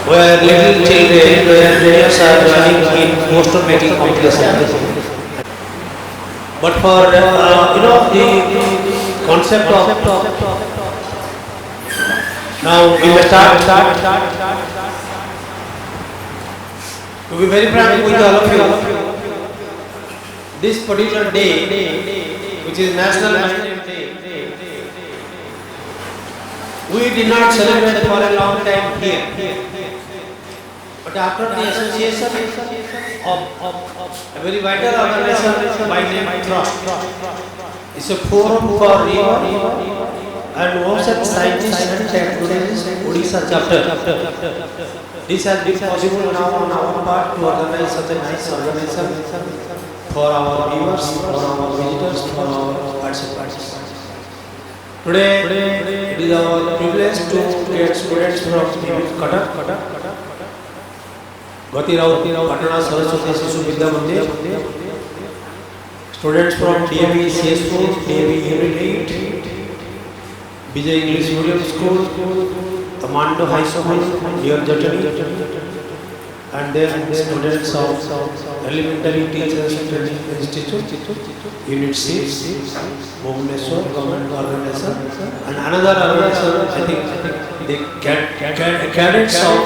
where little children, where players are running in poster making competition. But for the concept of now we will start. To be very frank with all of you, this particular day, which is National Maritime Day, we did not celebrate for a long time here. But after the association of a very vital organization by name Trust, it's a forum for river and ocean scientists and technologists Odisha chapter. This has been possible now on our part to organize such a nice organization for our viewers, for our visitors, for our participants. Today it is our privilege to get students from Cuttack, Gati Rao Patna Saraswati Sishu Vidya Mandir, students from DAV CS4, DAV Unit 8, Vijay English Medium School, Tamando High School near Jatani, and then students of Elementary Teachers Training Institute, Unit 6, Bhubaneswar Government Organization, and another organization, I think the cadets of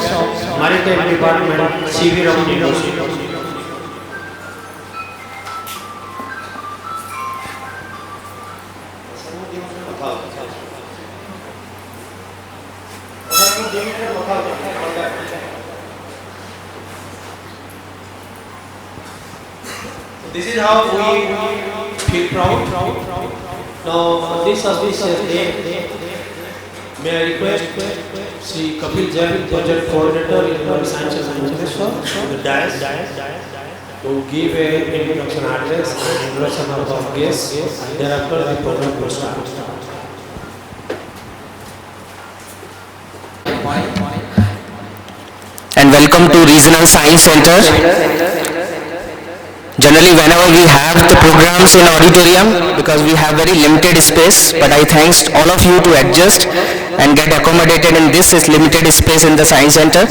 Maritime Department, CV Ram University. This is how we feel proud. Now, on this auspicious day, may I request Sri Kapil Jain, Project Coordinator in Science and Engineering, the dais, to give an introduction address and introduction of our guests, and thereafter the program will start. And welcome to Regional Science Center. Generally, whenever we have the programs in auditorium, because we have very limited space, but I thanks all of you to adjust and get accommodated in this limited space in the Science Center.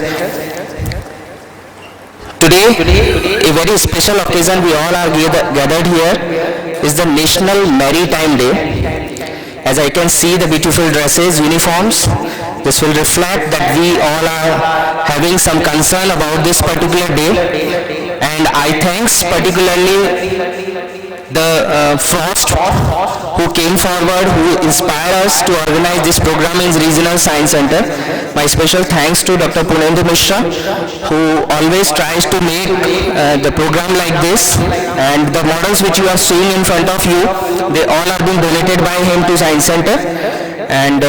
Today, a very special occasion, we all are gathered here, is the National Maritime Day. As I can see the beautiful dresses, uniforms, this will reflect that we all are having some concern about this particular day. And I thanks particularly the Frost who came forward, who inspired us to organize this program in Regional Science Center. My special thanks to Dr. Punendu Mishra, who always tries to make the program like this. And the models which you are seeing in front of you, they all are being donated by him to Science Center. And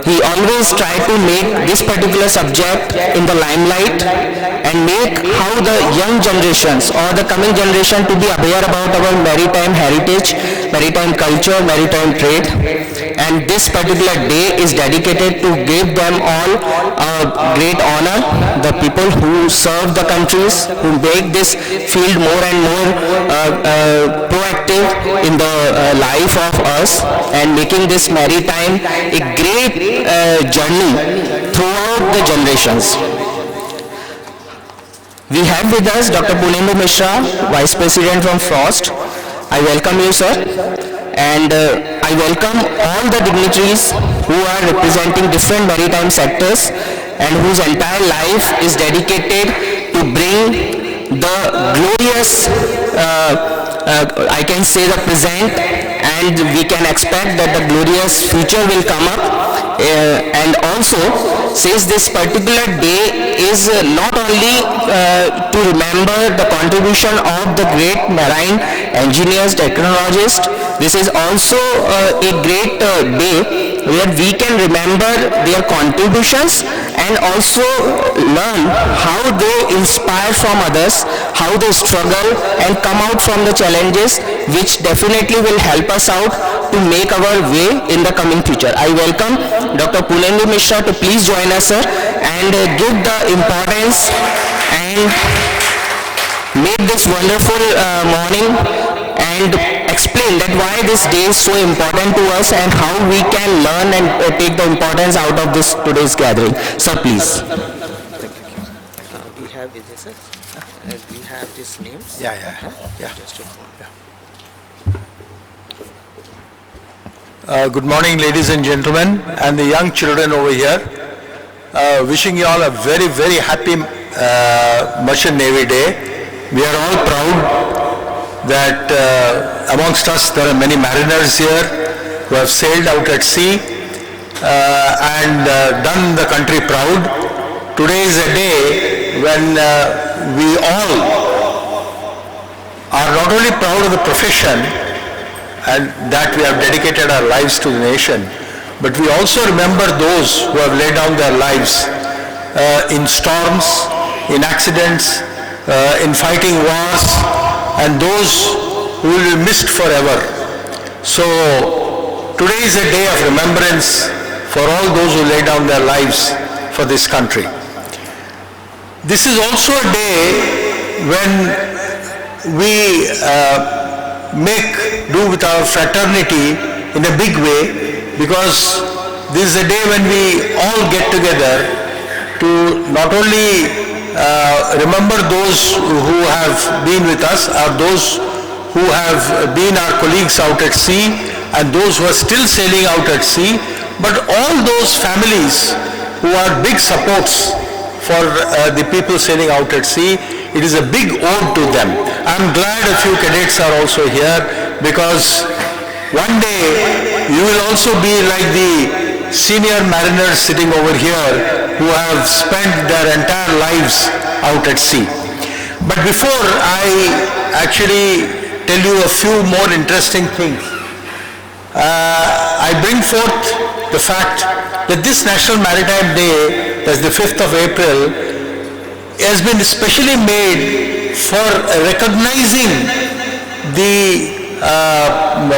he always tried to make this particular subject in the limelight and make how the young generations or the coming generation to be aware about our maritime heritage, maritime culture, maritime trade. And this particular day is dedicated to give them all a great honor, the people who serve the countries, who make this field more and more proactive in the life of us, and making this maritime a great journey throughout the generations. We have with us Dr. Punendu Mishra, Vice President from Frost. I welcome you, sir. And I welcome all the dignitaries who are representing different maritime sectors and whose entire life is dedicated to bring the glorious, I can say the present, and we can expect that the glorious future will come up. And also, since this particular day is not only to remember the contribution of the great marine engineers, technologists, this is also a great day where we can remember their contributions and also learn how they inspire from others, how they struggle and come out from the challenges, which definitely will help us out to make our way in the coming future. I welcome Dr. Punendu Mishra to please join us, sir, and give the importance and make this wonderful morning and explain that why this day is so important to us and how we can learn and take the importance out of this today's gathering. Sir, please. We have this, sir. We have these names. Yeah. Just a moment. Good morning, ladies and gentlemen, and the young children over here. Wishing you all a very, very happy Merchant Navy Day. We are all proud that amongst us there are many mariners here who have sailed out at sea and done the country proud. Today is a day when we all are not only proud of the profession and that we have dedicated our lives to the nation, but we also remember those who have laid down their lives in storms, in accidents, in fighting wars, and those who will be missed forever. So today is a day of remembrance for all those who laid down their lives for this country. This is also a day when we make do with our fraternity in a big way, because this is a day when we all get together to not only remember those who have been with us, or those who have been our colleagues out at sea, and those who are still sailing out at sea, but all those families who are big supports for the people sailing out at sea. It is a big ode to them. I'm glad a few cadets are also here, because one day you will also be like the senior mariners sitting over here who have spent their entire lives out at sea. But before I actually tell you a few more interesting things, I bring forth the fact that this National Maritime Day, that's the 5th of April, has been specially made for recognizing the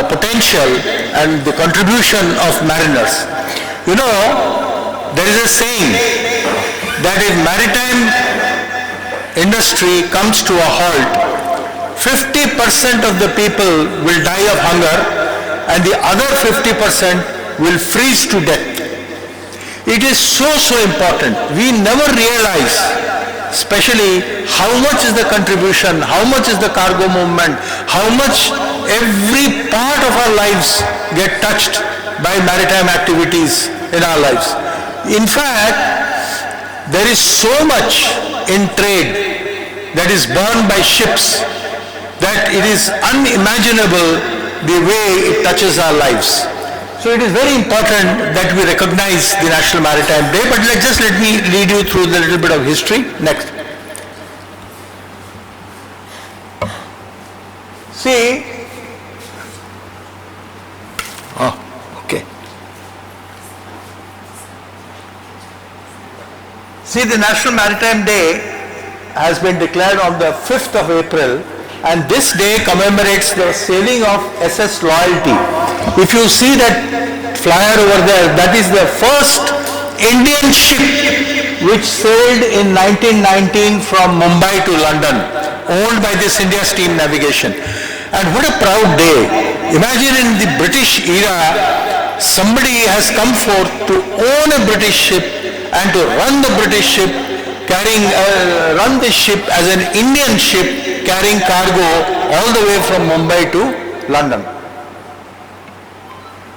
potential and the contribution of mariners. You know, there is a saying that if maritime industry comes to a halt, 50% of the people will die of hunger and the other 50% will freeze to death. It is so important. We never realize, especially how much is the contribution, how much is the cargo movement, how much every part of our lives get touched by maritime activities in our lives. In fact, there is so much in trade that is borne by ships that it is unimaginable the way it touches our lives. So it is very important that we recognize the National Maritime Day, but let me lead you through the little bit of history. Next. See, okay. See, the National Maritime Day has been declared on the 5th of April, and this day commemorates the sailing of SS Loyalty. If you see that flyer over there, that is the first Indian ship which sailed in 1919 from Mumbai to London, owned by this India Steam Navigation. And what a proud day. Imagine in the British era, somebody has come forth to own a British ship and to run the British ship, run this ship as an Indian ship carrying cargo all the way from Mumbai to London.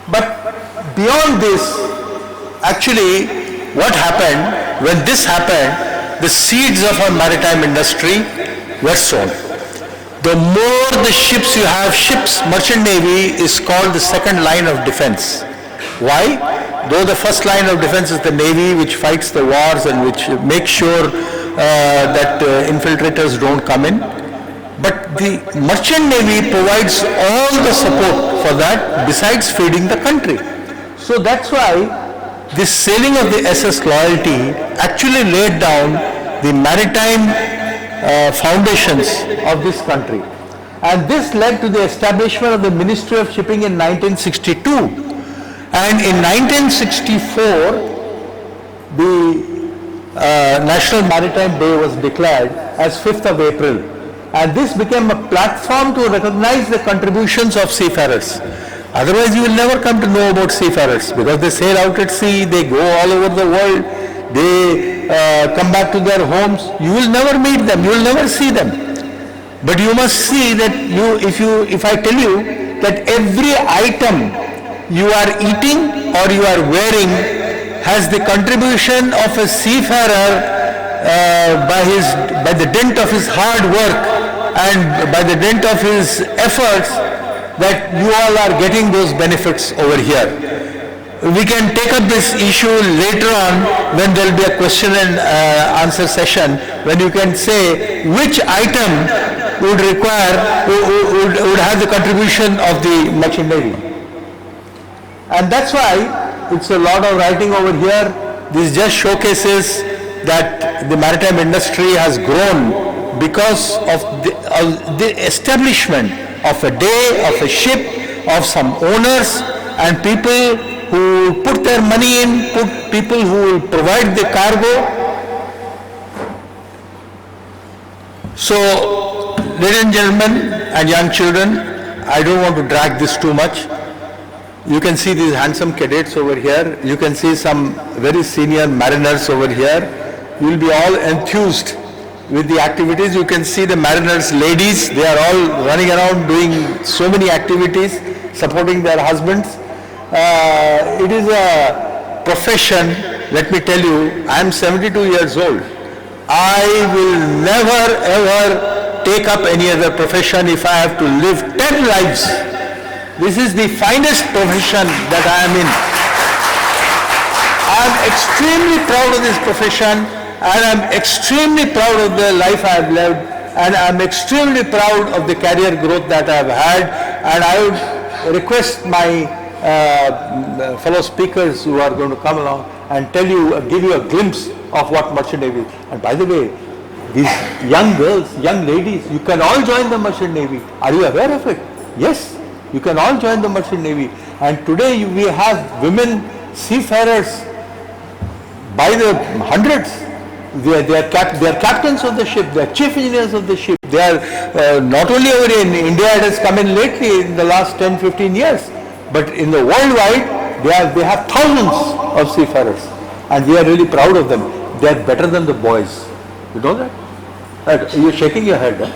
But beyond this, actually what happened, when this happened, the seeds of our maritime industry were sown. The more the ships you have, Merchant Navy is called the second line of defense. Why? Though the first line of defense is the Navy, which fights the wars and which makes sure that infiltrators don't come in, but the Merchant Navy provides all the support for that besides feeding the country. So that's why this sailing of the SS Loyalty actually laid down the maritime foundations of this country. And this led to the establishment of the Ministry of Shipping in 1962. And in 1964, the National Maritime Day was declared as 5th of April. and this became a platform to recognize the contributions of seafarers. Otherwise you will never come to know about seafarers, because they sail out at sea, they go all over the world, they come back to their homes. You will never meet them, you will never see them. But you must see that if I tell you that every item you are eating or you are wearing has the contribution of a seafarer by the dint of his hard work and by the dint of his efforts, that you all are getting those benefits over here. We can take up this issue later on when there will be a question and answer session, when you can say which item would have the contribution of the merchant navy. And that's why it's a lot of writing over here. This just showcases that the maritime industry has grown because of the establishment of a day, of a ship, of some owners and people who put their money in, people who will provide the cargo. So, ladies and gentlemen and young children, I don't want to drag this too much. You can see these handsome cadets over here. You can see some very senior mariners over here. You will be all enthused with the activities. You can see the mariners ladies. They are all running around doing so many activities, supporting their husbands. It is a profession, let me tell you, I am 72 years old. I will never ever take up any other profession if I have to live 10 lives. This is the finest profession that I am in. I am extremely proud of this profession, and I am extremely proud of the life I have lived, and I am extremely proud of the career growth that I have had, and I would request my fellow speakers who are going to come along and tell you, give you a glimpse of what Merchant Navy is. And by the way, these young girls, young ladies, you can all join the Merchant Navy. Are you aware of it? Yes, you can all join the Merchant Navy. And today we have women seafarers by the hundreds. They are captains of the ship, they are chief engineers of the ship. They are not only over in India, it has come in lately in the last 10-15 years, but in the worldwide, they have thousands of seafarers, and we are really proud of them. They are better than the boys. You know that? Right. You're shaking your head. Huh?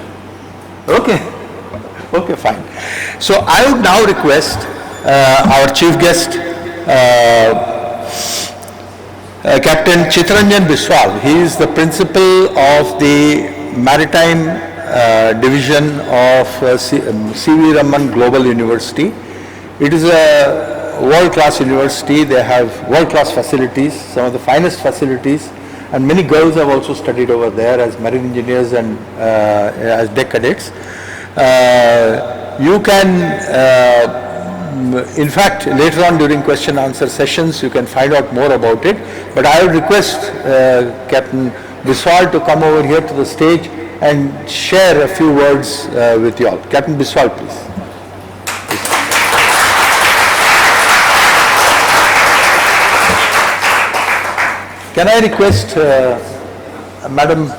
Okay, fine. So I would now request our chief guest, Captain Chittaranjan Biswal. He is the principal of the Maritime Division of C.V. Raman Global University. It is a world-class university. They have world-class facilities, some of the finest facilities, and many girls have also studied over there as marine engineers and as deck cadets. You can in fact, later on during question answer sessions, you can find out more about it. But I would request Captain Biswal to come over here to the stage and share a few words with you all. Captain Biswal, please. Can I request Madam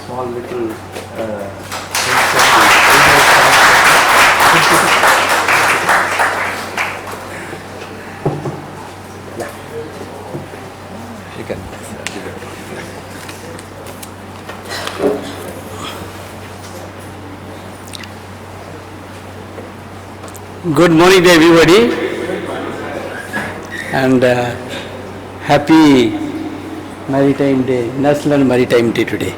small little you can. Good morning to everybody, and happy Maritime Day, National Maritime Day today.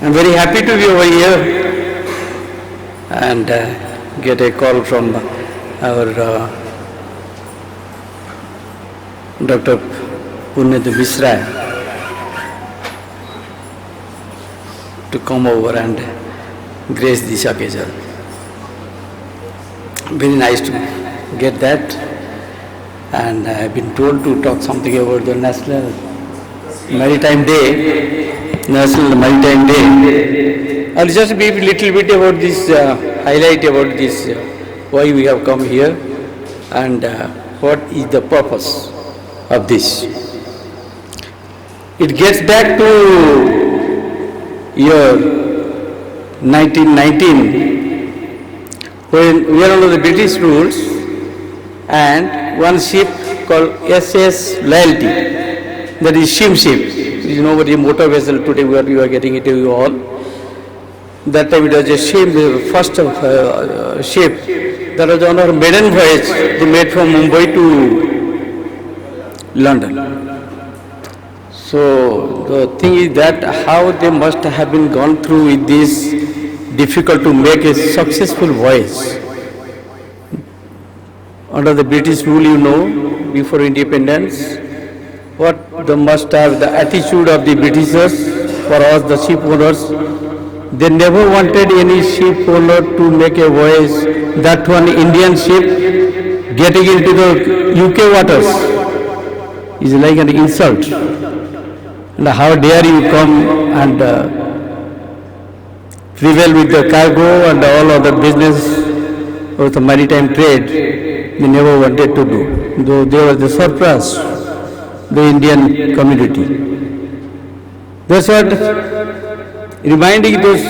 I'm very happy to be over here and get a call from our Dr. Purnendra Mishra to come over and grace this occasion. Very nice to get that, and I've been told to talk something about the National Maritime Day. National Maritime Day. I'll just be a little bit about this, highlight about this why we have come here and what is the purpose of this. It gets back to year 1919 when we were under the British rules and one ship called SS Loyalty, that is steam ship. You know what a motor vessel today we are getting it you all. That time it was a ship, the first ship that was on our maiden voyage. They made from Mumbai to London. So the thing is that how they must have been gone through with this difficult to make a successful voyage. Under the British rule, you know, before independence, what they must have, the attitude of the Britishers for us, the ship owners, they never wanted any ship owner to make a voyage, that one Indian ship getting into the UK waters is like an insult. And how dare you come and prevail with the cargo and all other business of the maritime trade, they never wanted to do. Though they were the surplus, the Indian community. That's what reminding those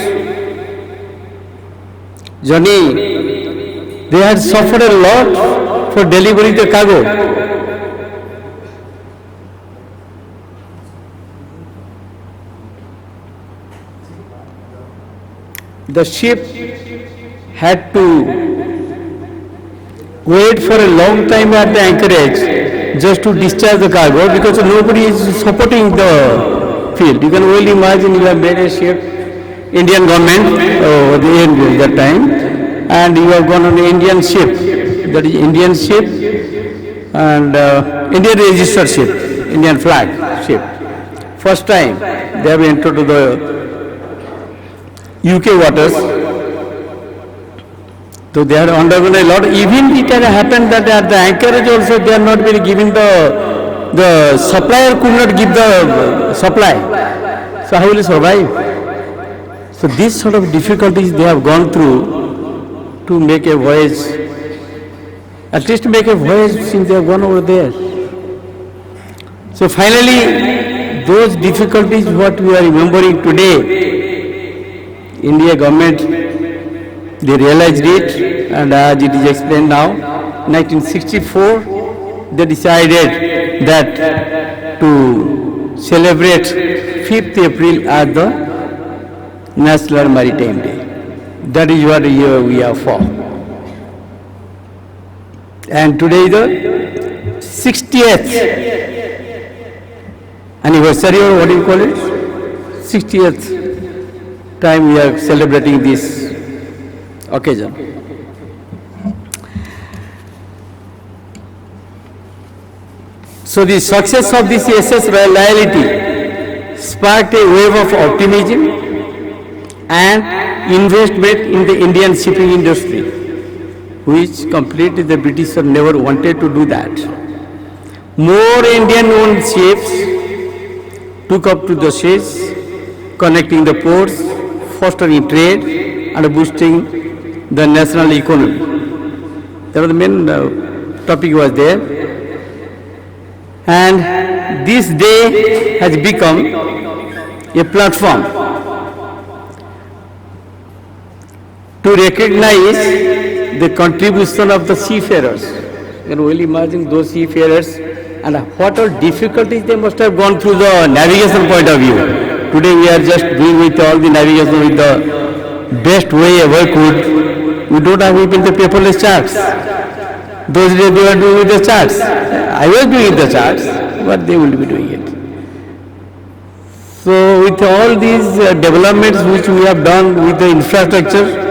journey, they had suffered a lot for delivering the cargo. The ship had to wait for a long time at the anchorage just to discharge the cargo because nobody is supporting the field. You can only imagine you have made a ship, Indian government at that time, and you have gone on an Indian ship, that is Indian ship and Indian registered ship, Indian flag ship. First time they have entered to the UK waters. So they are undergone a lot. Even it had happened that at the anchorage also they are not been giving the supplier could not give the supply. So how will you survive? So these sort of difficulties they have gone through to make a voyage, at least make a voyage since they have gone over there. So finally, those difficulties what we are remembering today, India government, they realized it, and as it is explained now, 1964, they decided that to celebrate 5th April as the National Maritime Day. That is what year we are for. And today is the 60th anniversary, or what do you call it? 60th time we are celebrating this occasion. So the success of this SS Loyalty sparked a wave of optimism and investment in the Indian shipping industry, which completely the British never wanted to do that. More Indian-owned ships took up to the seas, connecting the ports, fostering trade and boosting the national economy. That was the main topic was there. And this day has become a platform to recognize the contribution of the seafarers. You can only imagine those seafarers and what all difficulties they must have gone through the navigation point of view. Today we are just doing with all the navigation with the best way ever could. We don't have even the paperless charts. Those days they were doing with the charts. I was doing the charts, but they will be doing it. So with all these developments which we have done with the infrastructure,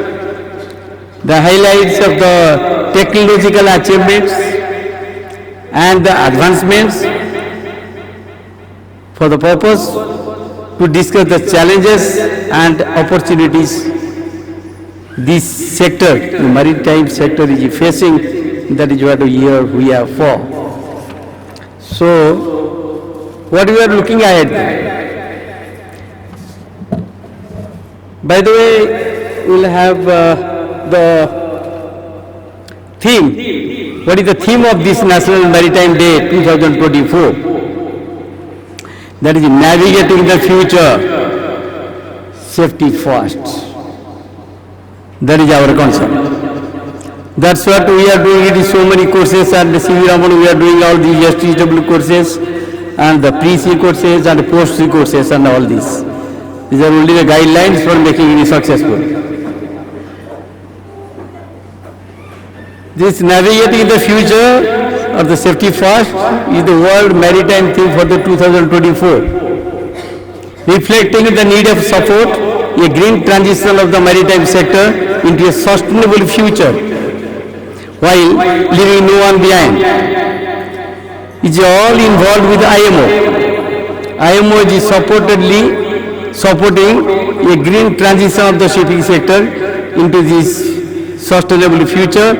the highlights of the technological achievements and the advancements for the purpose to discuss the challenges and opportunities this sector, the maritime sector is facing, that is what we are for. So, what we are looking at, by the way, we will have the theme. What is the theme of this National Maritime Day 2024? That is navigating the future, safety first. That is our concept. That's what we are doing. It is so many courses, and the CV Raman, we are doing all the STW courses and the pre-C courses and the post-C courses and all these. These are only the guidelines for making it successful. This navigating the future or the safety first is the World Maritime Theme for the 2024. Reflecting the need of support, a green transition of the maritime sector into a sustainable future while leaving no one behind. Is all involved with IMO. IMO is supporting a green transition of the shipping sector into this sustainable future,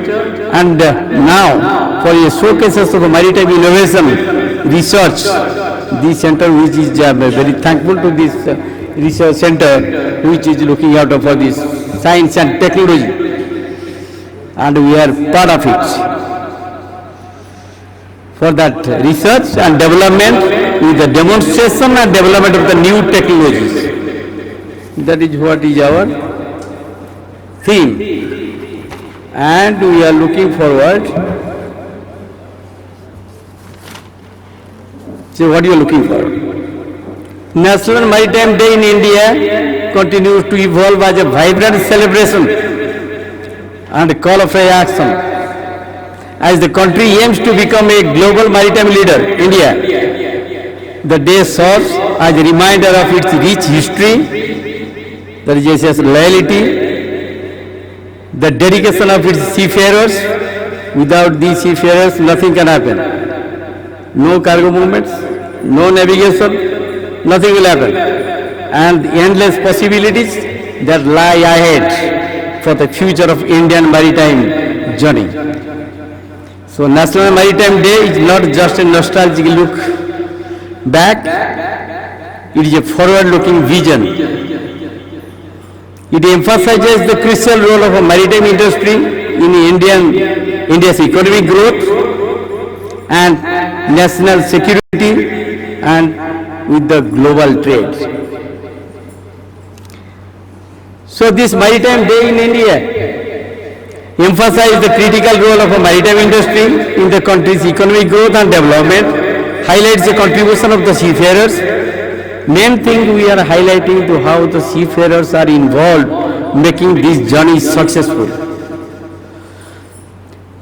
and now for a showcases of maritime innovation research, this center, which is very thankful to this research center, which is looking out for this science and technology, and we are part of it. For that research and development with the demonstration and development of the new technologies. That is what is our theme. And we are looking forward. So what you are looking for? National Maritime Day in India continues to evolve as a vibrant celebration and a call of action. As the country aims to become a global maritime leader, India, the day serves as a reminder of its rich history, the religious loyalty, the dedication of its seafarers. Without these seafarers, nothing can happen. No cargo movements, no navigation, nothing will happen. And the endless possibilities that lie ahead for the future of Indian maritime journey. So National Maritime Day is not just a nostalgic look back, it is a forward-looking vision. It emphasizes the crucial role of a maritime industry in India's economic growth and national security and with the global trade. So this Maritime Day in India emphasize the critical role of a maritime industry in the country's economic growth and development, highlights the contribution of the seafarers. Main thing we are highlighting to how the seafarers are involved making this journey successful.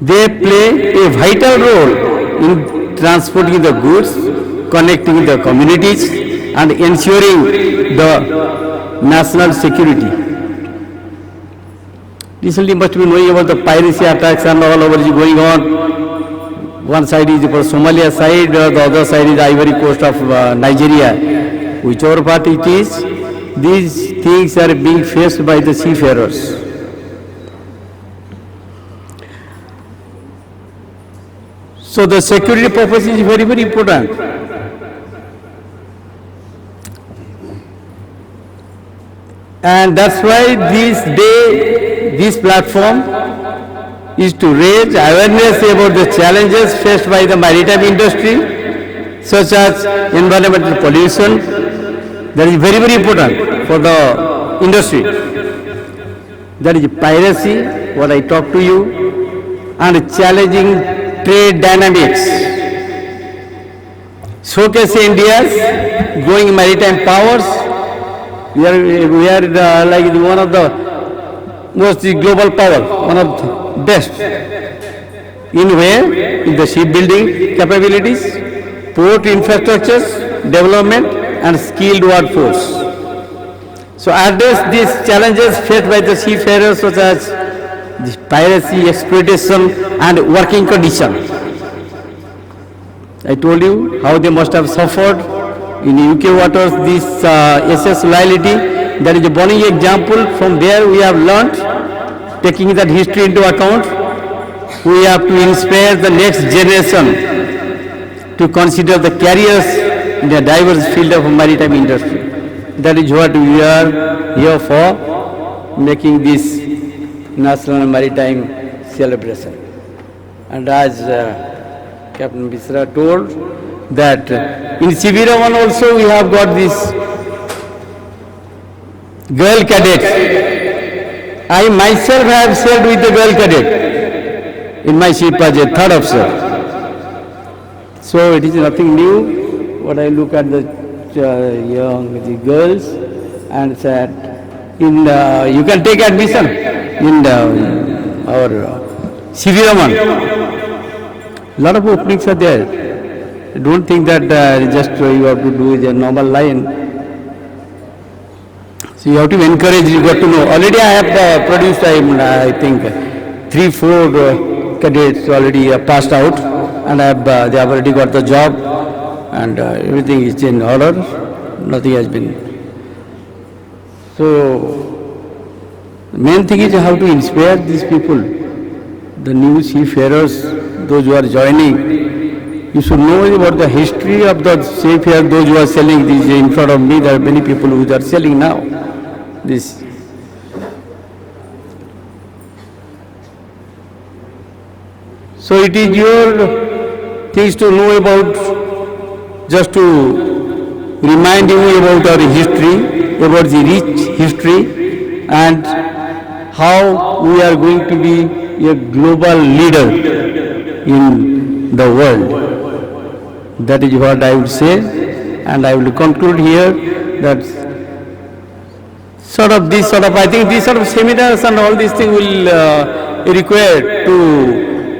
They play a vital role in transporting the goods, connecting the communities and ensuring the national security. Recently must be knowing about the piracy attacks and all over is going on. One side is for Somalia side, the other side is Ivory Coast of Nigeria. Whichever part it is, these things are being faced by the seafarers. So the security purpose is very, very important. And that's why this day, this platform is to raise awareness about the challenges faced by the maritime industry, such as environmental pollution. That is very, very important for the industry. That is piracy, what I talked to you, and challenging trade dynamics. Showcase India's growing maritime powers. We are like one of the most global power, one of the best. In where? In the shipbuilding capabilities, port infrastructures, development and skilled workforce. So address these challenges faced by the seafarers such as the piracy, exploitation and working conditions. I told you how they must have suffered in UK waters, this SS loyalty. That is a burning example. From there we have learnt, taking that history into account, we have to inspire the next generation to consider the careers in a diverse field of maritime industry. That is what we are here for, making this National Maritime celebration. And as Captain Misra told, that in CV Raman also we have got this girl cadets. I myself have served with the girl cadet in my ship as a third officer. So it is nothing new. What I look at the the girls and said, you can take admission in our CV Raman. Lot of openings are there. Don't think that just you have to do the normal line. So you have to encourage, you got to know. Already I have produced, I think, 3-4 cadets already passed out, and they have already got the job, and everything is in order. Nothing has been. So the main thing is how to inspire these people, the new seafarers, those who are joining. You should know about the history of the seafarer, those who are selling these in front of me. There are many people who are selling now. This. So it is your things to know about, just to remind you about our history, about the rich history, and how we are going to be a global leader in the world. That is what I would say, and I will conclude here that I think these sort of seminars and all these things will require to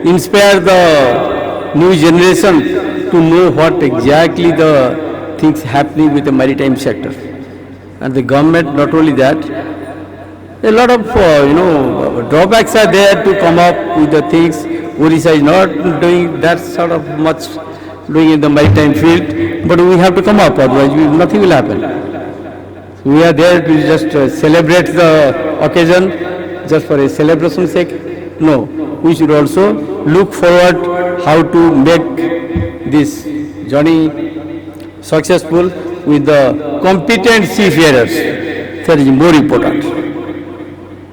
inspire the new generation to know what exactly the things happening with the maritime sector. And the government, not only that, a lot of drawbacks are there to come up with the things. Odisha is not doing that sort of much doing in the maritime field, but we have to come up, otherwise nothing will happen. We are there to just celebrate the occasion just for a celebration sake. No, we should also look forward how to make this journey successful with the competent seafarers. That is more important.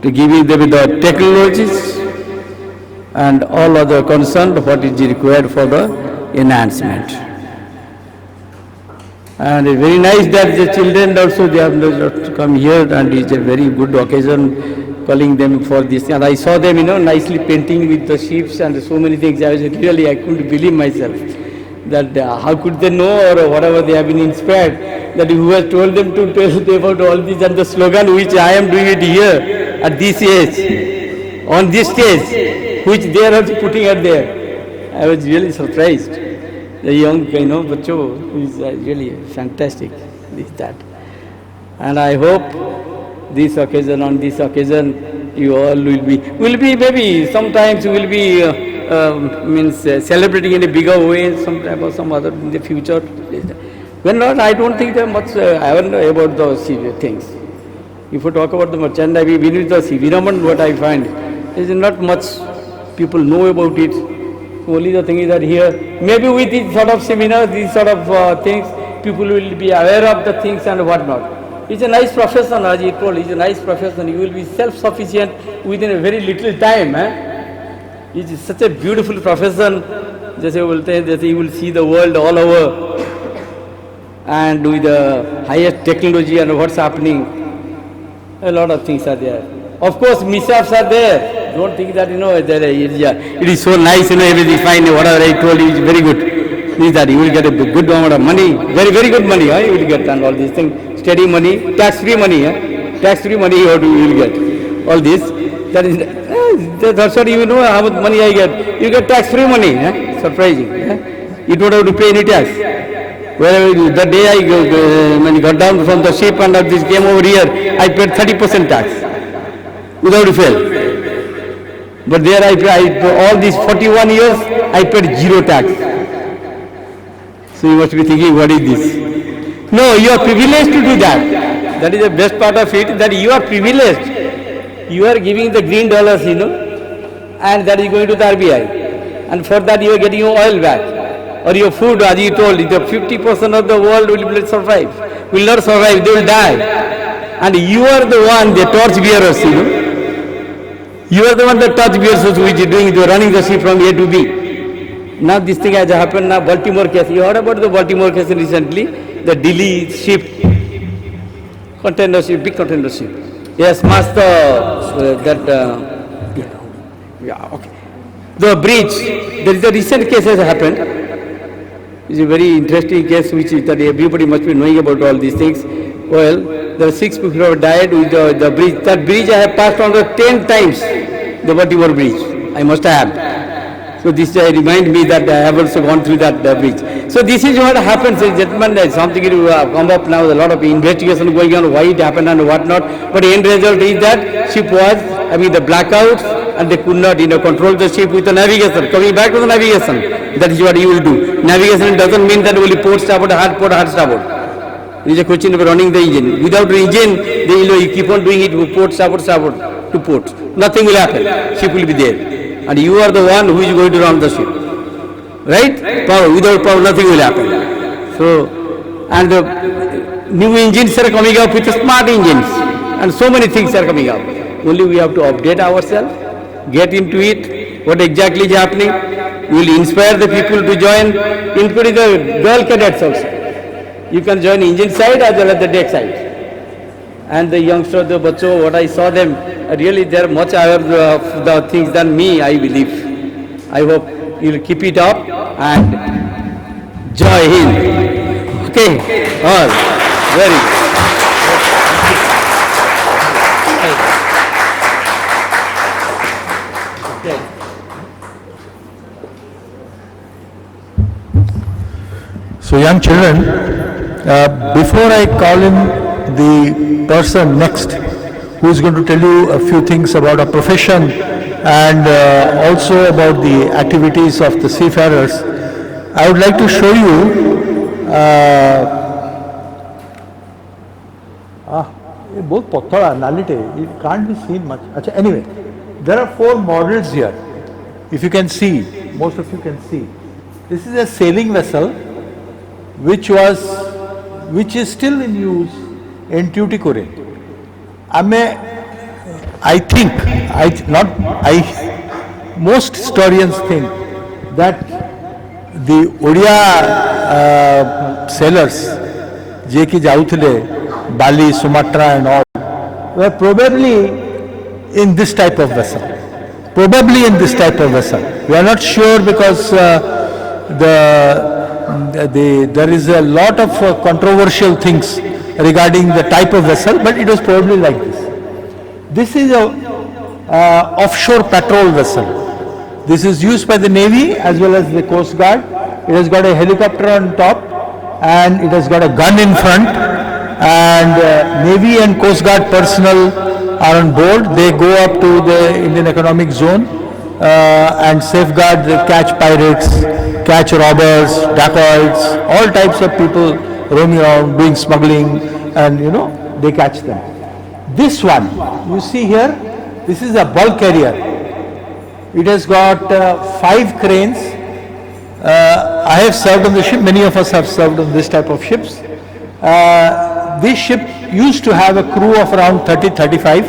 To give them the technologies and all other concerned what is required for the enhancement. And it's very nice that the children also, they have not come here, and it's a very good occasion calling them for this. And I saw them, nicely painting with the ships and so many things. I couldn't believe myself that how could they know, or whatever they have been inspired, that who has told them to tell them about all this, and the slogan which I am doing it here at this age, on this stage, which they are also putting it there. I was really surprised. The young, bacho, who is really fantastic, this, that. And I hope on this occasion, you all will be maybe sometimes will be, celebrating in a bigger way, sometime or some other in the future. When not, I don't think there much, I don't know about those things. If you talk about the merchant navy, beneath the CV Raman, what I find, is not much people know about it. Only the thing is that here, maybe with these sort of seminars, these sort of things, people will be aware of the things and whatnot. It's a nice profession, as he told, it's a nice profession. You will be self-sufficient within a very little time. It's such a beautiful profession. Just you will see the world all over, and with the highest technology and what's happening, a lot of things are there. Of course, mishaps are there. Don't think that, it is so nice, everything fine, whatever I told you is very good. Means that you will get a good amount of money, very, very good money, you will get, and all these things, steady money, tax-free money, tax-free money you will get. All this, that's what you know how much money I get. You get tax-free money, surprising. You don't have to pay any tax. Wherever the day I got down from the ship and this came over here, I paid 30% tax without fail. But there all these 41 years, I paid 0 tax. So you must be thinking, what is this? No, you are privileged to do that. That is the best part of it, that you are privileged. You are giving the green dollars, and that is going to the RBI. And for that you are getting your oil back. Or your food, as you told, the 50% of the world will not survive. Will not survive, they will die. And you are the one, the torch bearers, You are the one that touched vessels which is doing the running the ship from A to B. Now this thing has happened now, Baltimore case. You heard about the Baltimore case recently? The Delhi ship, container ship, big container ship. Yes, master, okay. The bridge, there is a recent case has happened. It's a very interesting case which is that everybody must be knowing about all these things. Well, there are 6 people who have died with the bridge. That bridge I have passed on 10 times, the Baltimore bridge. I must have. So this remind me that I have also gone through that bridge. So this is what happens, gentlemen. Something will come up now. A lot of investigation going on, why it happened and what not. But the end result is that ship was having the blackouts and they could not, control the ship with the navigation. Coming back to the navigation, that is what you will do. Navigation doesn't mean that only port starboard, hard starboard. It is a question of running the engine. Without the engine, you keep on doing it port starboard to port. Nothing will happen. Ship will be there. And you are the one who is going to run the ship. Right? Power. Without power, nothing will happen. So, and the new engines are coming up with smart engines. And so many things are coming up. Only we have to update ourselves, get into it, what exactly is happening. We will inspire the people to join, including the girl cadets also. You can join engine side as well as the deck side. And the youngsters, the bacho, what I saw them, really they are much aware of the things than me, I believe. I hope you will keep it up and Jai Hind. Okay, all very good. So young children, before I call in the person next who is going to tell you a few things about our profession and also about the activities of the seafarers, I would like to show you both pathara, nalite, it can't be seen much. Anyway, there are 4 models here. If you can see, most of you can see. This is a sailing vessel which is still in use in Tuticorin. Most historians think that the Odia sailors, je ki jautile, Bali, Sumatra and all, were probably in this type of vessel. We are not sure because there is a lot of controversial things regarding the type of vessel, but it was probably like this. This is a offshore patrol vessel. This is used by the Navy as well as the Coast Guard. It has got a helicopter on top and it has got a gun in front, and Navy and Coast Guard personnel are on board. They go up to the Indian Economic Zone and safeguard, catch pirates, catch robbers, dacoits, all types of people roaming around doing smuggling, and they catch them. This one you see here, this is a bulk carrier. It has got 5 cranes. I have served on the ship, many of us have served on this type of ships. This ship used to have a crew of around 30-35.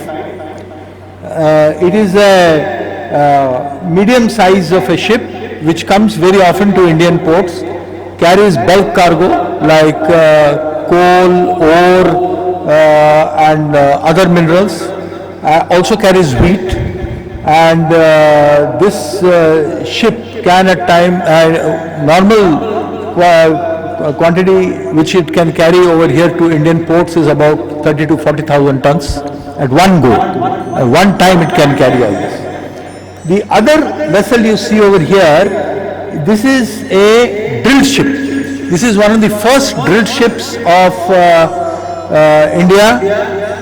It is a medium size of a ship which comes very often to Indian ports, carries bulk cargo like coal, ore and other minerals, also carries wheat, and this ship can at time, normal quantity which it can carry over here to Indian ports is about 30 to 40,000 tons at one go. At one time it can carry all this. The other vessel you see over here, this is a drilled ship. This is one of the first drilled ships of India,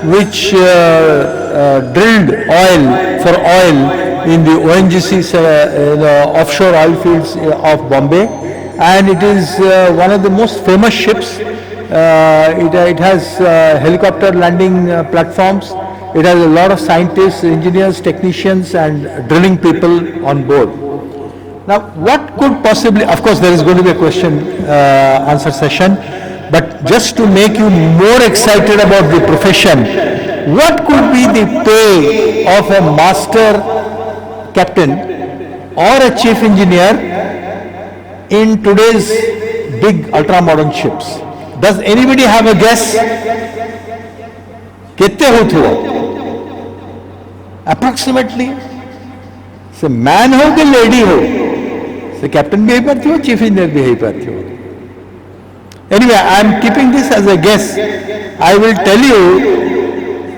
which drilled oil in the ONGC offshore oil fields of Bombay, and it is one of the most famous ships. It has helicopter landing platforms. It has a lot of scientists, engineers, technicians and drilling people on board. Now what could possibly, of course there is going to be a question answer session, but just to make you more excited about the profession, what could be the pay of a master captain or a chief engineer in today's big ultra-modern ships? Does anybody have a guess? कितने होते हो? Approximately. से man हो कि lady हो? से captain भी यही पाती हो, chief engineer भी यही पाती हो. Anyway, I am keeping this as a guess. I will tell you,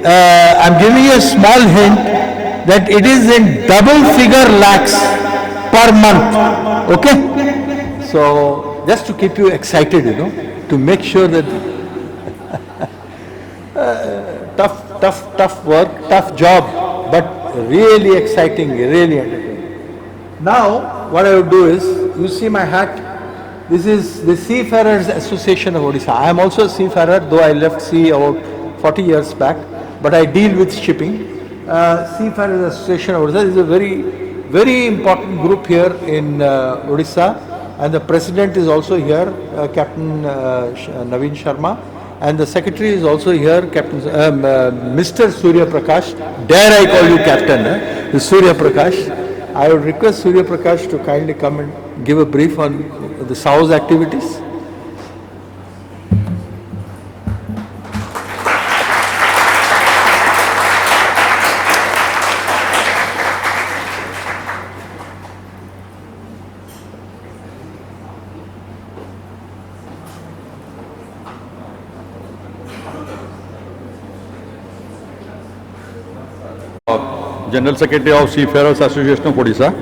I am giving you a small hint that it is in double figure lakhs per month. Okay? So, just to keep you excited, to make sure that tough work, tough job, but really exciting, really entertaining. Now, what I would do is, you see my hat. This is the Seafarers Association of Odisha. I am also a seafarer, though I left sea about 40 years back, but I deal with shipping. Seafarers Association of Odisha is a very important group here in Odisha, and the president is also here, Captain Naveen Sharma, and the secretary is also here, Captain Mr. Surya Prakash. Dare I call you Captain, Surya Prakash. I would request Surya Prakash to kindly come and give a brief on the SAO's activities. General Secretary of Seafarers Association of Odisha.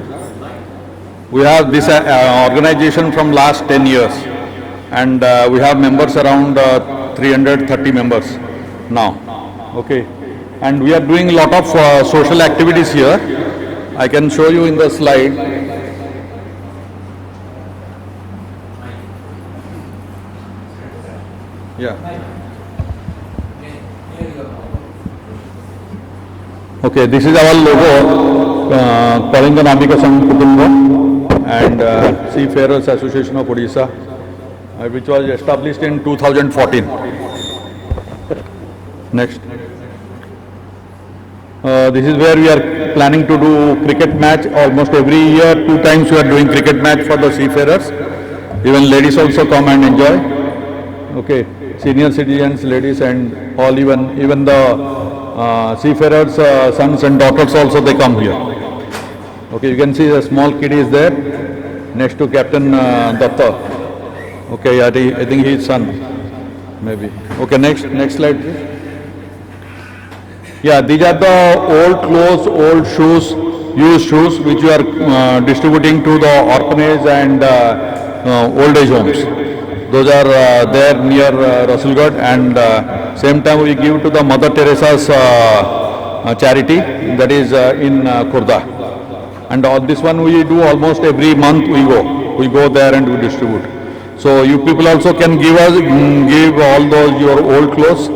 We have this organization from last 10 years, and we have members around 330 members now. Okay, and we are doing a lot of social activities here. I can show you in the slide. Yeah. Okay, this is our logo, Kalinga Namika Sangh Kutumba and Seafarers Association of Odisha, which was established in 2014. Next. This is where we are planning to do cricket match almost every year. 2 times we are doing cricket match for the seafarers. Even ladies also come and enjoy. Okay, senior citizens, ladies and all, even the seafarers, sons and daughters also, they come here. Okay, you can see a small kid is there next to Captain Datta. Okay, I think he is son, maybe. Okay, next slide please. Yeah, these are the old clothes, old shoes, used shoes which we are distributing to the orphanage and old age homes. Those are there near Rasulgarh, and same time we give to the Mother Teresa's charity, that is in Khurda. And this one we do almost every month. We go there and we distribute. So you people also can give all those your old clothes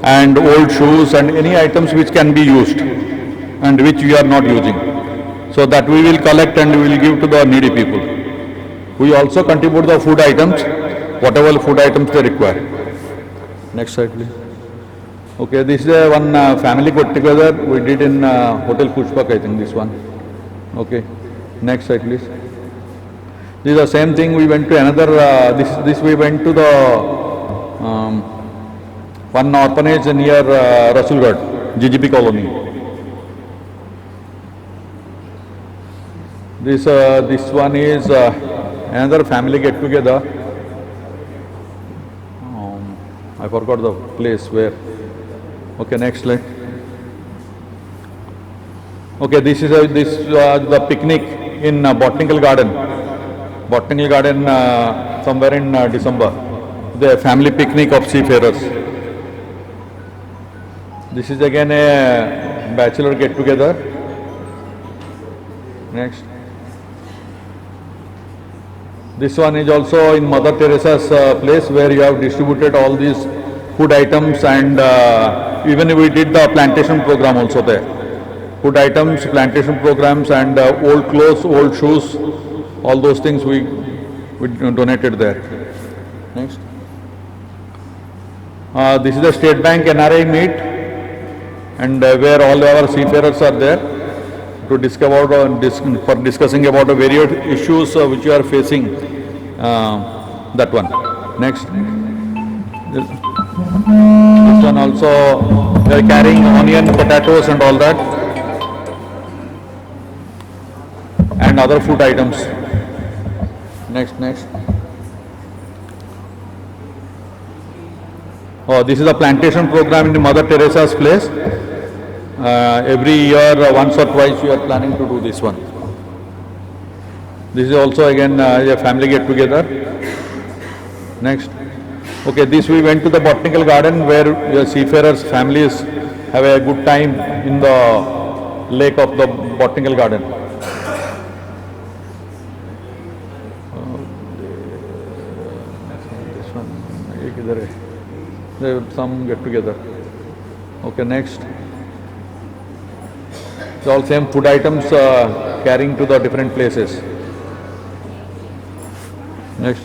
and old shoes and any items which can be used and which we are not using. So that we will collect and we will give to the needy people. We also contribute the food items, whatever food items they require. Next slide please. Okay, this is one family get together we did in Hotel Pushpak, I think this one. Okay, next slide please. This is the same thing, we went to another, this we went to the one orphanage near Rasulgarh, GGP colony. This one is another family get together. I forgot the place where. Okay, next slide. Okay, this is the picnic in Botanical Garden. Botanical Garden somewhere in December. The family picnic of seafarers. This is again a bachelor get together. Next. This one is also in Mother Teresa's place where you have distributed all these food items, and even we did the plantation program also there. Food items, plantation programs, and old clothes, old shoes, all those things we donated there. Next. This is the State Bank NRI meet. and where all our seafarers are there to discover for discussing about the various issues which you are facing. That one. Next. This one also, they are carrying onion, potatoes and all that, and other food items. Next. Oh, this is a plantation program in the Mother Teresa's place. Every year, once or twice, we are planning to do this one. This is also again a family get together. Next. Okay, this we went to the botanical garden where the seafarers families have a good time in the lake of the botanical garden. This one, there some get together. Okay, next. It's all same food items carrying to the different places. Next.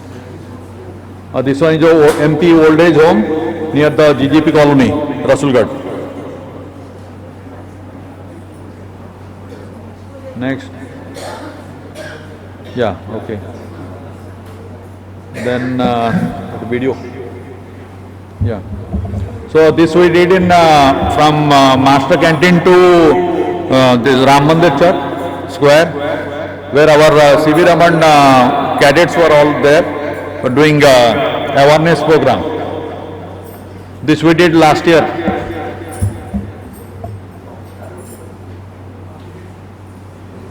This one is a MP old age home near the GGP colony, Rasulgarh. Next. Yeah, okay. Then the video. Yeah. So this we did in from Master Canteen to this Ram Mandir Church Square, where our C.V. Raman cadets were all there for doing awareness program. This we did last year.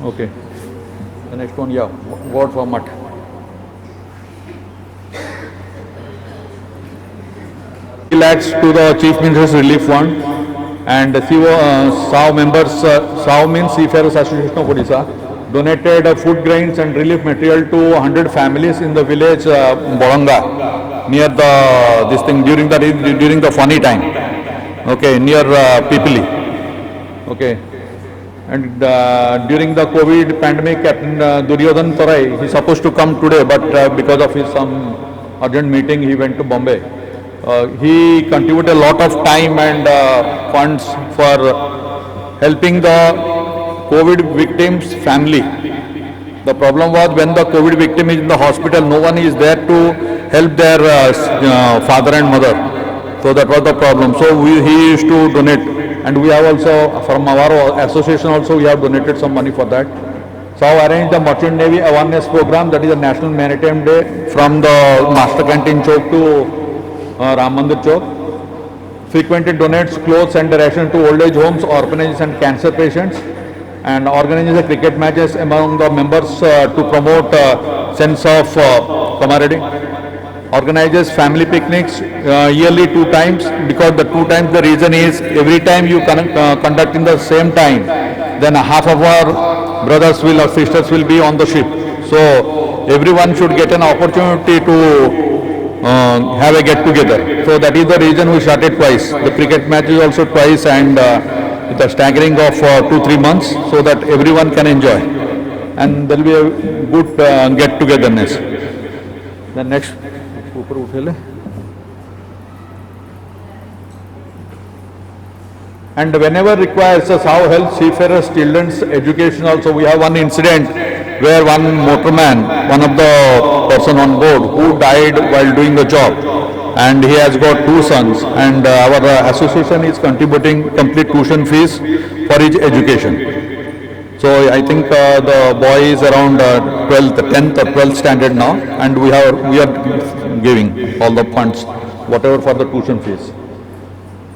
Okay. The next one, yeah, word for mutt. Lakhs to the Chief Minister's Relief Fund, and SAO members, SAO means Seafarers Association of Odisha, donated food grains and relief material to 100 families in the village Bolanga, near the this thing during the funny time. Okay, near Pipili. Okay, and during the COVID pandemic, Captain Duryodhan Tarai, he's supposed to come today, but because of his some urgent meeting, he went to Bombay. He contributed a lot of time and funds for helping the COVID victims' family. The problem was when the COVID victim is in the hospital, no one is there to help their father and mother. So that was the problem. So he used to donate, and we have also, from our association also, we have donated some money for that. So I arranged the Merchant Navy Awareness Program, that is a National Maritime Day, from the Master Canteen Chowk to Ram Mandir Chowk. Frequently donates clothes and ration to old age homes, orphanages and cancer patients, and organizes the cricket matches among the members to promote sense of camaraderie. Organizes family picnics yearly 2 times, because the 2 times the reason is every time you conduct in the same time, then half of our brothers or sisters will be on the ship. So everyone should get an opportunity to have a get together. So that is the reason we started twice. The cricket match is also twice, and with a staggering of 2-3 months, so that everyone can enjoy, and there will be a good get togetherness. The next. And whenever requires, how help seafarers, children's education also. We have one incident where one motorman, one of the person on board, who died while doing the job, and he has got 2 sons, and our association is contributing complete tuition fees for his education. So I think the boy is around 10th or 12th standard now, and we are giving all the funds, whatever for the tuition fees.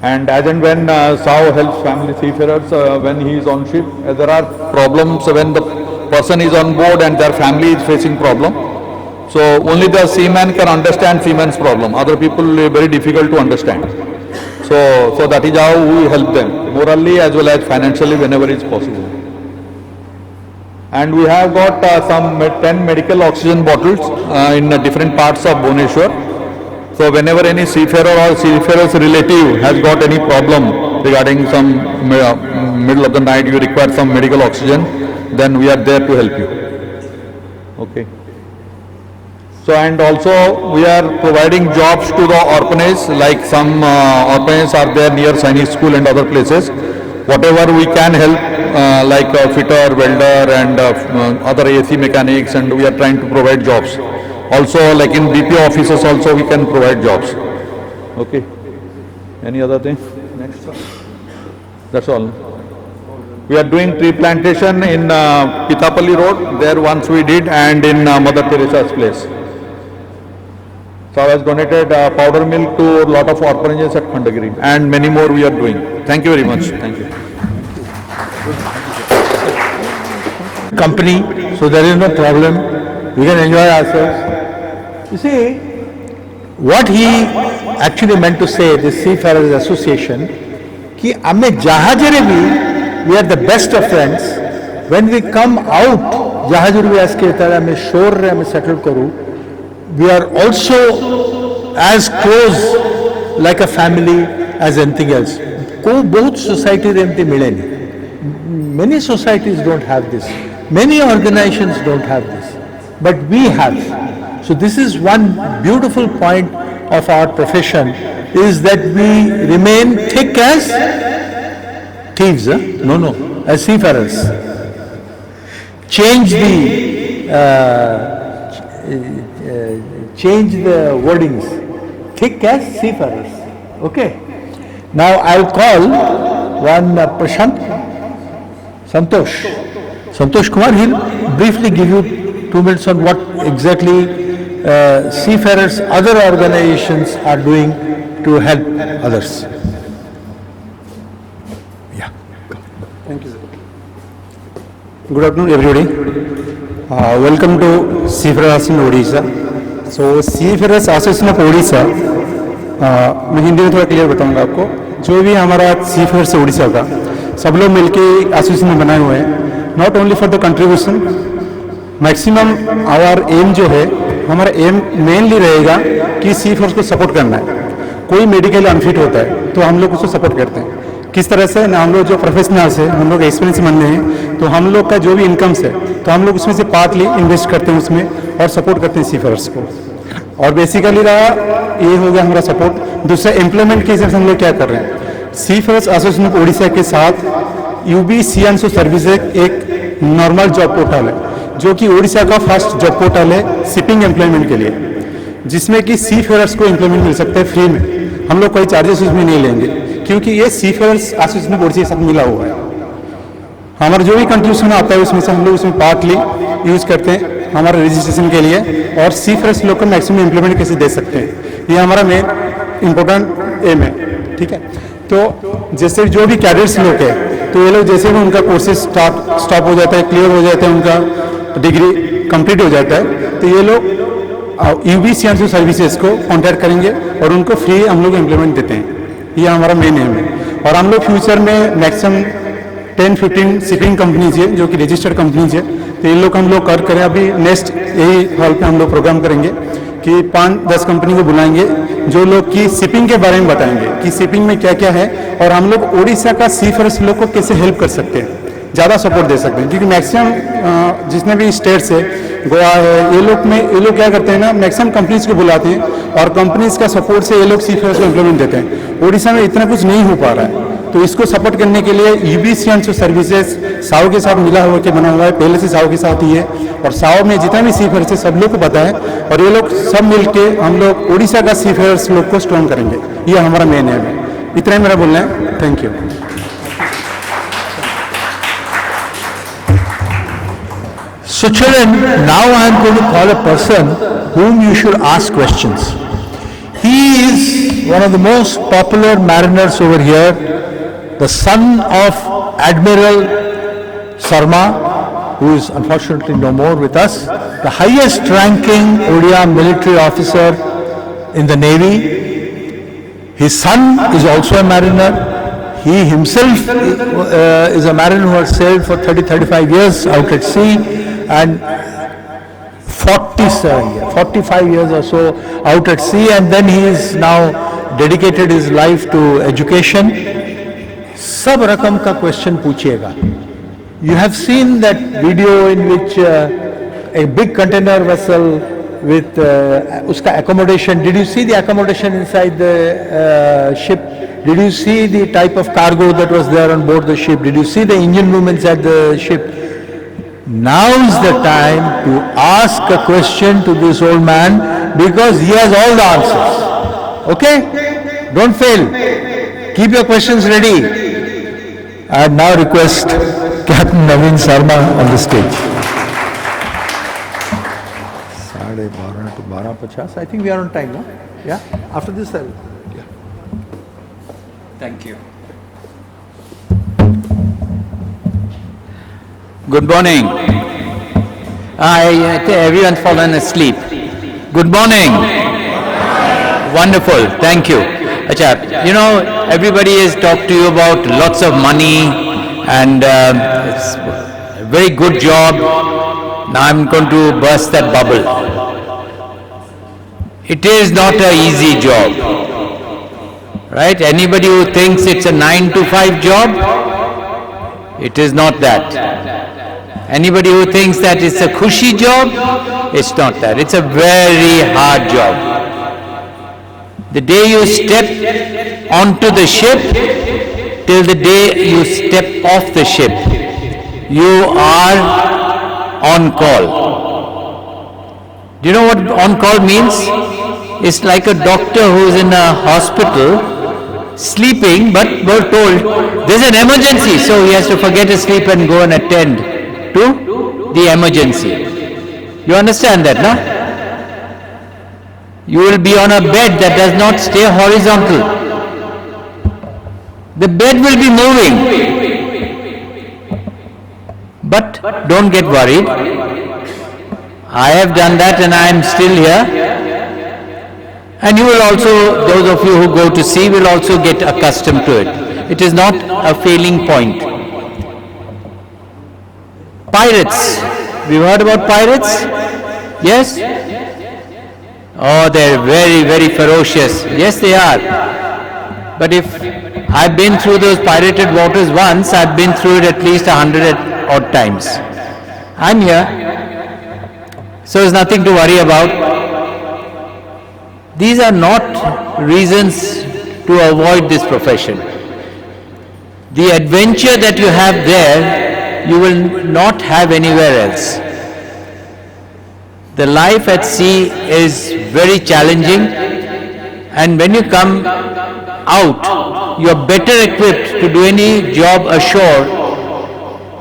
And as and when SAO helps family seafarers when he is on ship, there are problems when the person is on board and their family is facing problem. So only the seaman can understand seaman's problem. Other people are very difficult to understand. So that is how we help them, morally as well as financially whenever it is possible. And we have got some 10 medical oxygen bottles in different parts of Bhubaneswar. So whenever any seafarer or seafarer's relative has got any problem regarding some middle of the night, you require some medical oxygen, then we are there to help you. Okay. So and also we are providing jobs to the orphanage, like some orphanages are there near Sainik School and other places. whatever we can help, like a fitter, welder, and other AC mechanics, and we are trying to provide jobs. Also, like in DPO offices also we can provide jobs. Okay. Any other thing? Next. That's all. We are doing tree plantation in Pitapalli Road, there once we did, and in Mother Teresa's place. So I was donated powder milk to a lot of orphanages at Khandagiri, and many more we are doing. Thank you very much. Thank you. Company, so there is no problem. We can enjoy ourselves. You see, what he actually meant to say, this Seafarers Association, कि हमें जहाजरे भी we are the best of friends. When we come out, जहाजरे भी ऐसे कहता है हमें शोर रे हमें settle करूँ. We are also as close like a family as anything else. को बहुत society रे हमते मिले नहीं. Many societies don't have this. Many organizations don't have this. But we have. So this is one beautiful point of our profession, is that we remain thick as thieves. No, as seafarers. Change the wordings. Thick as seafarers. Okay. Now I'll call one Santosh Kumar. He'll briefly give you 2 minutes on what exactly seafarers, other organizations are doing to help others. Yeah. Thank you, sir. Good afternoon, everybody. Welcome to Seafarers in Odisha. So, Seafarers Association of Odisha, मैं हिंदी में थोड़ा clear बताऊंगा आपको. जो भी हमारा सीफेयर्स उड़ीसा का सब लोग मिलके एसोसिएशन बनाए हुए हैं. Not only for the contribution, maximum our aim जो है, हमारा एम मेनली रहेगा कि सीफेयर्स को सपोर्ट करना है. कोई मेडिकल अनफिट होता है तो हम लोग उसको सपोर्ट करते हैं. किस तरह से ना, हम लोग जो प्रोफेशनल्स है, हम लोग एक्सपीरियंस बंदे हैं, तो हम लोग का जो भी इनकम्स है तो हम लोग उसमें से पार्टली इन्वेस्ट करते हैं उसमें और सपोर्ट करते हैं सीफेयर्स को. और बेसिकली रहा ये हो गया हमारा सपोर्ट. दूसरा एम्प्लॉयमेंट के हिसाब से हम लोग क्या कर रहे हैं, सीफेयर्स एसोसिएशन ऑफ ओडिशा के साथ यूबी सियांसो सर्विस एक नॉर्मल जॉब पोर्टल है जो कि ओडिशा का फर्स्ट जॉब पोर्टल है शिपिंग एम्प्लॉयमेंट के लिए, जिसमें कि सीफेयर्स को एम्प्लॉयमेंट मिल सकता है फ्री में. हम लोग कोई चार्जेस उसमें नहीं लेंगे क्योंकि ये सीफेयर्स एसोसिएशन ऑफ ओडिशा के साथ मिला हुआ है. हमारा जो भी कंट्रीब्यूशन आता है उसमें से हम लोग उसमें पार्टली यूज करते हैं हमारे रजिस्ट्रेशन के लिए, और सीफेयर्स लोग को मैक्सिमम एम्प्लॉयमेंट कैसे दे सकते हैं, ये हमारा मेन इम्पोर्टेंट एम है. ठीक है. तो जैसे जो भी कैडेट्स लोग हैं तो ये लोग जैसे भी उनका कोर्सेज स्टॉप हो जाता है, क्लियर हो जाता है, उनका डिग्री कंप्लीट हो जाता है, तो ये लोग यूबी सियांसो सर्विसेज को कॉन्टैक्ट करेंगे और उनको फ्री हम लोग एम्प्लॉयमेंट देते हैं. ये हमारा मेन एम है. और हम लोग फ्यूचर में मैक्सिमम 10-15 शिपिंग कंपनीज है जो कि रजिस्टर्ड कंपनीज है, तो इन लोग हम लोग कर करें. अभी नेक्स्ट यही हॉल पे हम लोग प्रोग्राम करेंगे कि 5-10 कंपनी को बुलाएंगे जो लोग की शिपिंग के बारे में बताएंगे कि शिपिंग में क्या क्या है और हम लोग ओडिशा का सीफेयर्स लोग को कैसे हेल्प कर सकते हैं, ज़्यादा सपोर्ट दे सकते हैं. क्योंकि मैक्सिमम जितने भी स्टेट्स है, गोवा है, ये लोग क्या करते हैं ना, मैक्सिमम कंपनीज को बुलाते हैं और कंपनीज का सपोर्ट से ये लोग सीफेयर्स को एम्प्लॉयमेंट देते हैं. ओडिशा में इतना कुछ नहीं हो पा रहा है, तो इसको सपोर्ट करने के लिए यूबी सियांसो सर्विसेज साओ के साथ मिला हुआ के बना हुआ है. पहले से साओ के साथ ही है और साओ में जितना भी सीफेयर्स है सब लोग को पता है और ये लोग सब मिलके हम लोग ओडिशा का सीफेयर्स लोग को स्ट्रॉन्ग करेंगे. ये हमारा मेन है. इतना ही मेरा बोलना है. Thank you. So children, now I am going to call a person whom you should ask questions. He is one of the most popular mariners over here, the son of Admiral Sarma, who is unfortunately no more with us, the highest ranking Odia military officer in the Navy. His son is also a mariner. He himself is a mariner who has sailed for 30-35 years out at sea, and 45 years or so out at sea, and then he is now dedicated his life to education. सब रकम का question पूछिएगा. You have seen that video in which a big container vessel with uska accommodation. Did you see the accommodation inside the ship? Did you see the type of cargo that was there on board the ship? Did you see the engine room inside the ship? Now is the time to ask a question to this old man because he has all the answers. Okay? Don't fail. Keep your questions ready. I now request Captain Naveen Sharma on the stage. 12:30 to 12:50. I think we are on time, no? Yeah? After this, I'll... Yeah. Thank you. Good morning. Everyone's fallen asleep. Good morning. Wonderful. Thank you. Acha, you know, everybody has talked to you about lots of money and it's a very good job. Now I'm going to burst that bubble. It is not an easy job. Right? Anybody who thinks it's a 9 to 5 job, it is not that. Anybody who thinks that it's a cushy job, it's not that. It's a very hard job. The day you step onto the ship till the day you step off the ship, you are on call. Do you know what on call means? It's like a doctor who's in a hospital sleeping, but we're told there's an emergency, so he has to forget his sleep and go and attend to the emergency. You understand that, no? You will be on a bed that does not stay horizontal. The bed will be moving. But don't get worried. I have done that and I am still here. And you will also, those of you who go to sea will also get accustomed to it. It is not a failing point. Pirates. We've heard about pirates? Yes? Oh, they're very, very ferocious. Yes, they are. But if I've been through those pirated waters once, I've been through it at least 100 odd times. I'm here. So there's nothing to worry about. These are not reasons to avoid this profession. The adventure that you have there, you will not have anywhere else. The life at sea is very challenging, and when you come out, you are better equipped to do any job ashore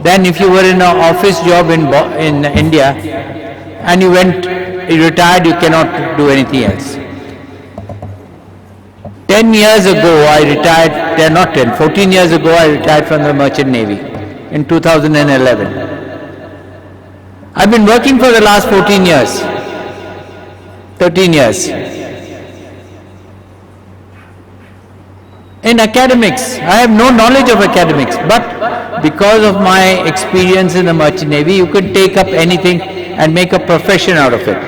than if you were in an office job in India and you retired, you cannot do anything else. 10 years ago I retired, 14 years ago I retired from the Merchant Navy in 2011. I've been working for the last 14 years, 13 years. In academics, I have no knowledge of academics, but because of my experience in the Merchant Navy, you could take up anything and make a profession out of it.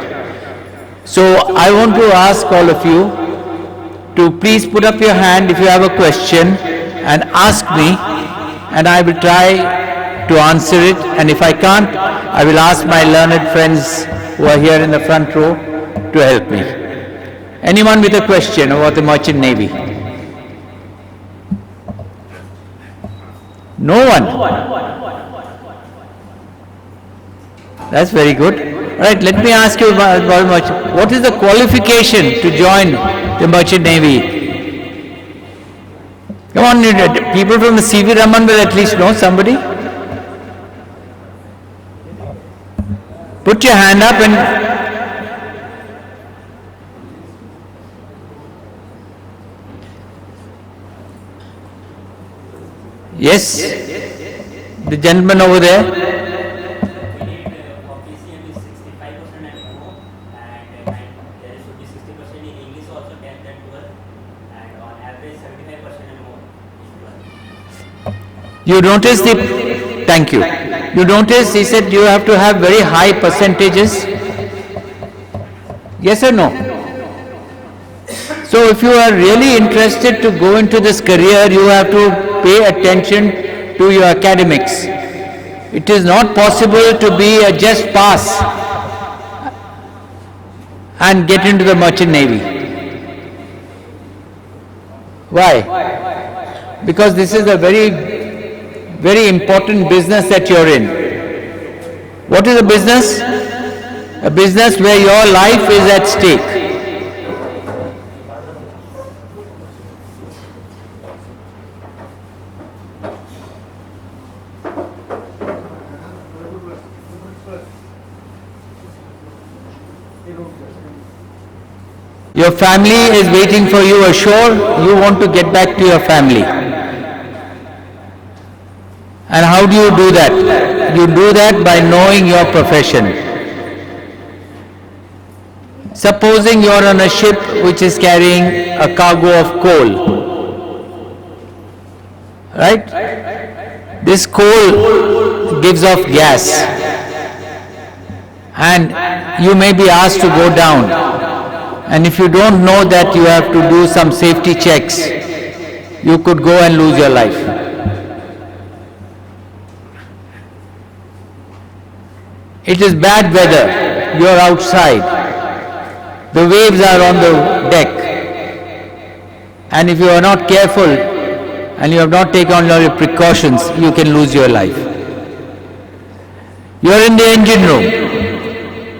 So I want to ask all of you to please put up your hand if you have a question and ask me, and I will try to answer it, and if I can't, I will ask my learned friends who are here in the front row to help me. Anyone with a question about the Merchant Navy? No one? That's very good. All right, let me ask you about what is the qualification to join the Merchant Navy? Come on, people from the C.V. Raman will at least know somebody. Put your hand up and yes, the gentleman over there. You notice thank you. You notice he said you have to have very high percentages. Yes or no? So if you are really interested to go into this career, you have to pay attention to your academics. It is not possible to be a just pass. and get into the merchant navy. Why? Because this is a very important business that you're in. What is a business? A business where your life is at stake. Your family is waiting for you ashore, you want to get back to your family. And how do you do that? You do that by knowing your profession. Supposing you are on a ship which is carrying a cargo of coal, right? This coal gives off gas, and you may be asked to go down. And if you don't know that you have to do some safety checks, you could go and lose your life. It is bad weather, you are outside, the waves are on the deck, and if you are not careful and you have not taken all your precautions, you can lose your life. You are in the engine room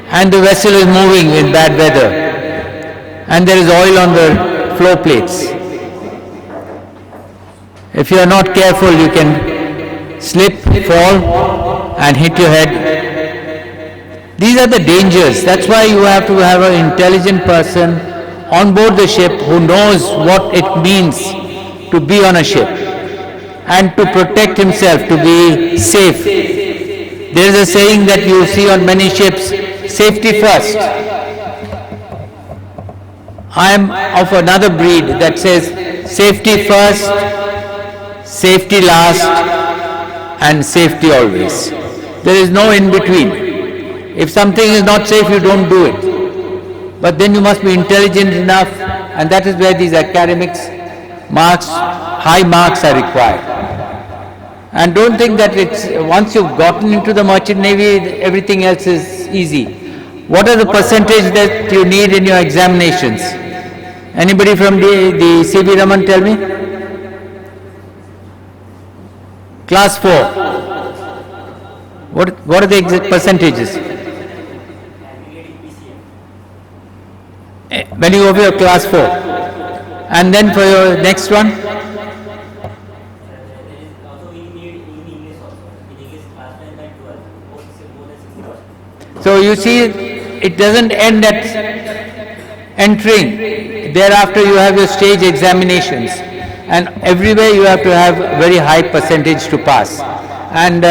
and the vessel is moving in bad weather, and there is oil on the floor plates. If you are not careful, you can slip, fall, and hit your head. These are the dangers. That's why you have to have an intelligent person on board the ship who knows what it means to be on a ship and to protect himself, to be safe. There is a saying that you see on many ships, safety first. I am of another breed that says safety first, safety last, and safety always. There is no in between. If something is not safe, you don't do it. But then you must be intelligent enough, and that is where these academics marks, high marks are required. And don't think that once you've gotten into the merchant navy, everything else is easy. What are the percentage that you need in your examinations? Anybody from the C.V. Raman tell me? Class 4. What are the exact percentages? When you go for your class 4. And then for your next one? So you see, it doesn't end at entering. Thereafter you have your stage examinations, and everywhere you have to have very high percentage to pass. And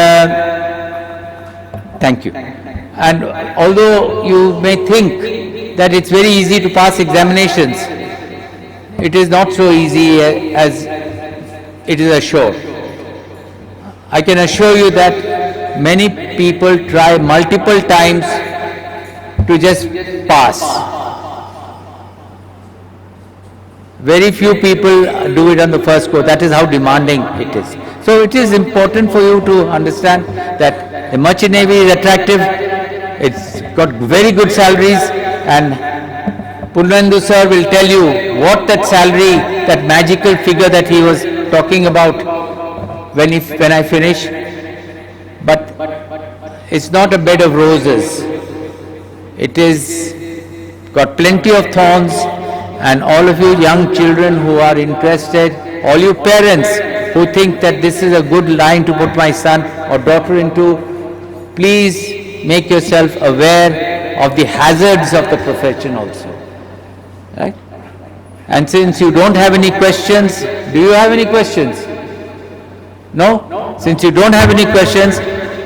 thank you. And although you may think that it's very easy to pass examinations, it is not so easy as it is ashore. I can assure you that many people try multiple times to just pass. Very few people do it on the first go. That is how demanding it is. So it is important for you to understand that the merchant navy is attractive. It's got very good salaries, and Purnendu sir will tell you what that salary, that magical figure that he was talking about when I finish. But it's not a bed of roses. It is got plenty of thorns. And all of you young children who are interested, all you parents who think that this is a good line to put my son or daughter into, please make yourself aware of the hazards of the profession also. Right? And since you don't have any questions, do you have any questions? No? Since you don't have any questions,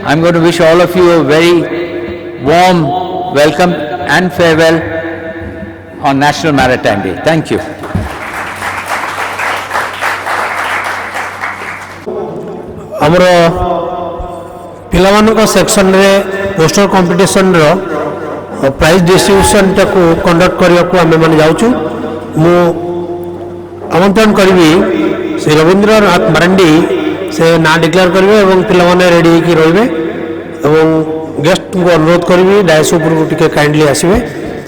I'm going to wish all of you a very warm welcome and farewell on National Maritime Day. Thank you. ଆମର ପିଲାମାନଙ୍କ ସେକ୍ସନରେ poster କମ୍ପିଟିସନର prize ଡିଷ୍ଟ୍ରିବ୍ୟୁସନଟାକୁ conduct କରିବାକୁ ଆମେମାନେ ଯାଉଛୁ। ମୁଁ ଆମନ୍ତ୍ରଣ କରିବି ଶ୍ରୀ ରବୀନ୍ଦ୍ରନାଥ ମାରାଣ୍ଡି, ସେ ନାଁ ଡିକ୍ଲେୟାର କରିବେ ଏବଂ ପିଲାମାନେ ରେଡ଼ି ହେଇକି ରହିବେ, ଏବଂ ଗେଷ୍ଟଙ୍କୁ ଅନୁରୋଧ କରିବି ଡାଏସ୍ ଉପରକୁ ଟିକେ କାଇଣ୍ଡଲି ଆସିବେ।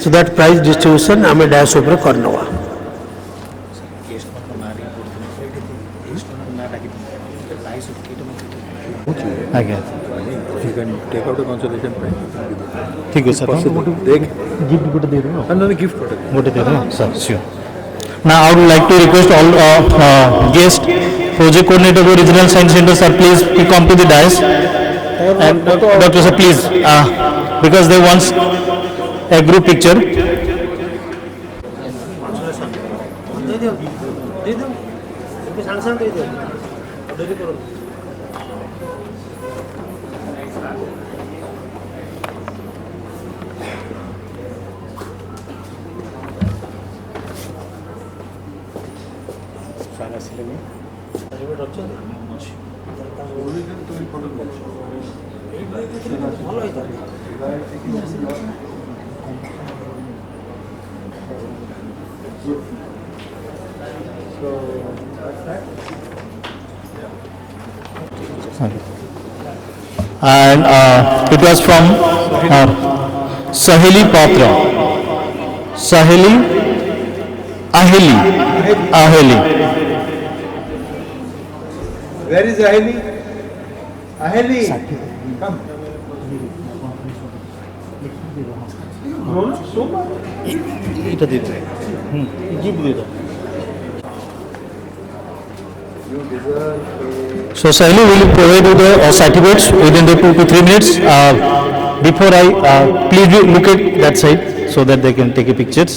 so that prize distribution आमे डैश ऊपर करनवा ଆଜ୍ଞା You can take out a consolation prize. ଠିକ ଅଛି ସାର୍ Take. ଗିଫ୍ଟ ଗୋଟେ ଦେଇଦେବେ Another gift. ଗୋଟେ ଦେଇଦେବେ sir sure Now I would like to request all guests, project coordinator of Regional Science Center, sir, please come to the dais. And Dr. Sir, please, because they want a group picture. And it was from Saheli Patra. Saheli Aheli. Where is Aheli? Aheli. Come. এটা দিয়ে দেবে gift দিয়ে দাও So Sahili will provide you the certificates within the 2 to 3 minutes. Before I please look at that side so that they can take a pictures.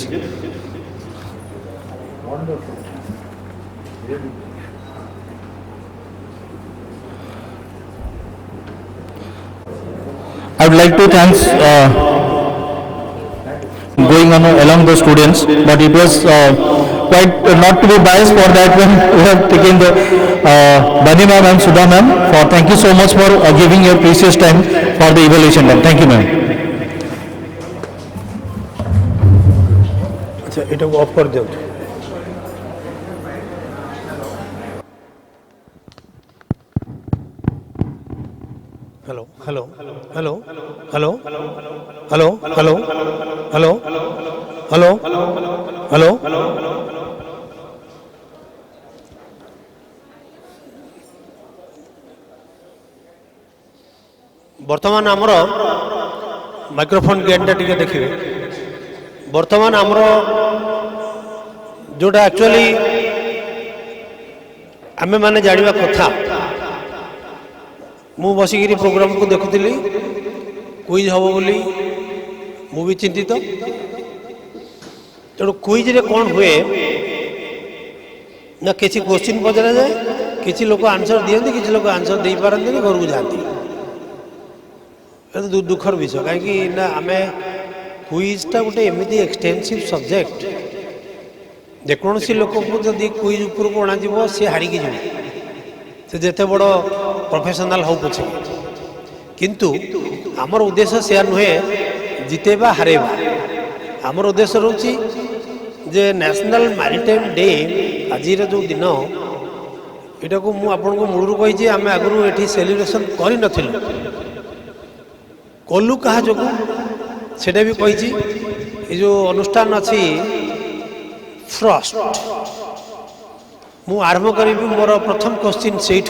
I would like to thank going on along the students, but it was quite not to be biased for that when we have taken the Bani ma'am and Sudha ma'am. For thank you so much for giving your precious time for the evaluation ma'am. Thank you ma'am. अच्छा इटा को of कर दो hello hello hello hello hello hello hello hello hello बर्तमान आमर microphone गेनटा टिके देखिए बर्तमान आमर जोटा एक्चुअली आमे माने जानिबा कथा मु बसिकी प्रोग्राम को देखुली क्विज हम बोली मु भी चिंतित तेणु क्विज रे कौन हुए ना किसी क्वेश्चन पचरा जाए किसी लोग आंसर दियंती किसी लोग आंसर दे पारती घर को जाती तो दुखर विषय कहीं ना आम क्विजटा गोटे एमती एक्सटेंसिव सब्जेक्ट जेकोसी लोक को जदि क्विज उपरक अणाଯିव सी हारिकी जी से जिते बड़ प्रोफेशनल हो पछे किंतु आमर उद्देश्य से नुहे जितेबा हारेबा आमर उद्देश्य रोची जे नेशनल मैरिटाइम डे आज जो दिन यहाँ को मुझे आपको मूलू कही आम आगु ये सेलिब्रेशन कर कलु क्या जो सेटा भी कही ये जो अनुष्ठान अच्छी फ्रस्ट मु आरंभ करी मोर प्रथम क्वेश्चन से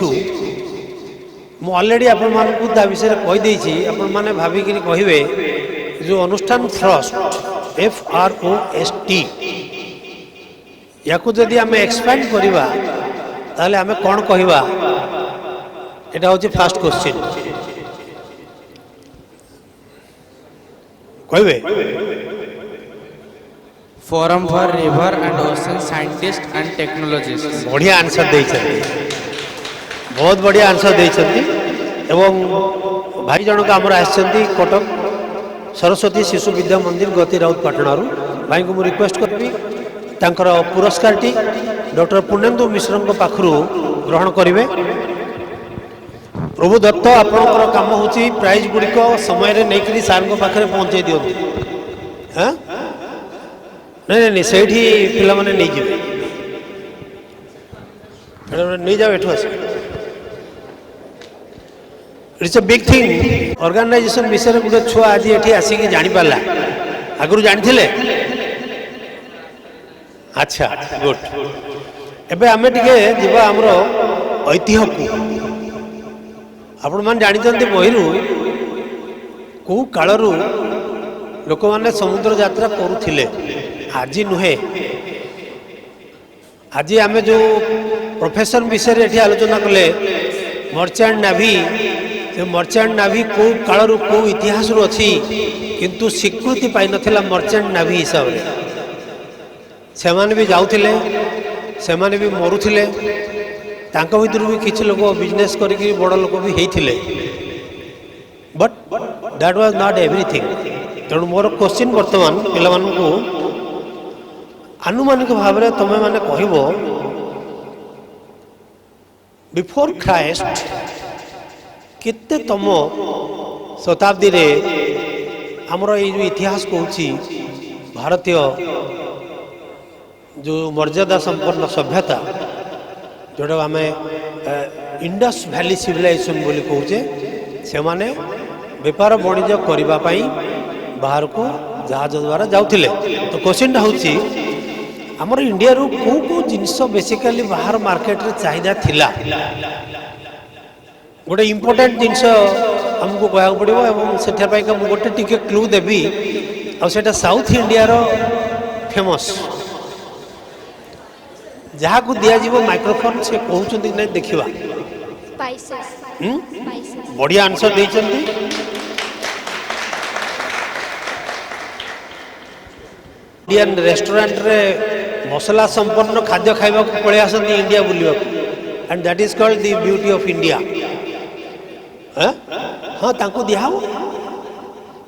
मु ऑलरेडी आपण मानकु ता विषय कहीदे आपण माने भाविक कहे जो अनुष्ठान फ्रस्ट FROST या जदि आम एक्सपैंड करवा ताले आम कौन कहवा एटा होची फर्स्ट क्वेश्चन कहबे Forum for River and Ocean Scientists and Technologists. बढ़िया आंसर दे बहुत बढ़िया आंसर दे एवं भाई जनक आमर आसछंती कटक सरस्वती शिशु विद्या मंदिर गति राउत पाटणार भाई को मुझे रिक्वेस्ट करी तांकर पुरस्कार टी डॉक्टर पूर्णेन्दु मिश्र पाखु ग्रहण करेंगे प्रभु दत्त आपणकर काम होची प्राइज गुड़िक समय नहीं सार पाखे पहुँचे दिखती हाँ नहीं नहीं से पिला माने नहीं जाए नहीं जाओ एठू आस it's a big thing organization विषय गोटे छुआ आज ये आसिक जानी पाला आगु जानी अच्छा गुड एबे आमे टिके जीवा हमरो ऐतिह्य को आपण मान जानिचंती बहिरु को कालरू लोक माने समुद्र यात्रा करुथिले आज नुहे आज आमे जो प्रोफेशन विषय एठी आलोचना कले मर्चेंट नेवी से मर्चेंट नेवी को कालरू को इतिहास रु अछि किंतु स्वीकृति पाई नथिला मर्चेंट नेवी हिसाब रे से माने भी जाउथिले से माने भी मरुथिले तांको भितर भी किछ लोक बिजनेस करिक बड़ लोक भी हेइथिले but that was not everything तेणु मोर क्वेश्चन वर्तमान पिला मानकू आनुमानिक भाव में तुम मैंने कह बिफोर क्राइस्ट केते तम शताब्दी रे हमर ये जो इतिहास कहूँ भारतीय जो मर्यादा संपन्न सभ्यता जोटा आम इंडस वैली सिविलाइजेशन बोली कहूचे से माने बेपार वाणिज्य करने बाहर को जहाज द्वारा जाउथिले तो क्वेश्चन होची हमर इंडिया रू को जिनस बेसिकली बाहर मार्केट रे चाहिदा थिला गोटे इम्पोर्टेंट जिनस हमको कहया पड़िबो एवं सेठा पाई का गोटे टिके क्लू देबी आ सेटा साउथ इंडिया रो फेमस जहाँ को दिया जीवो माइक्रोफोन से कहउचंती नै देखिबा स्पाइसेस बढ़िया आंसर देइचंती इंडियन रेस्टोरेंट रे मसला संपन्न खाद्य खाइबा को पळे आसंती इंडिया बुलिबा and that is called the beauty of India हाँ तांको दिहाओ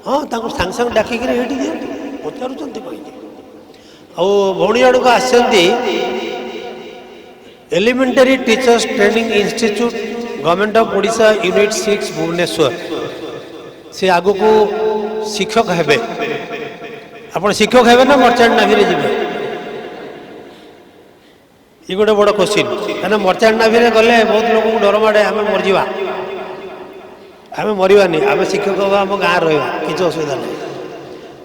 हाँ तांको संग संग डाकी करे हेटी दिया पचारुचंती कहि आ भौणी आडू को आसंती elementary teachers training institute government of Odisha unit 6 Bhubaneswar से आगो को शिक्षक हेबे आपण शिक्षक हेबे ना मर्चेंट नेवी रे जिबे ये गोटे बड़ क्वेश्चन कहना मर्चेंट नेवी रे गले बहुत लोग को डर माड़े आम मरजा आम मरवानी आम शिक्षक हवा आम गाँव रहा किसी असुविधा ना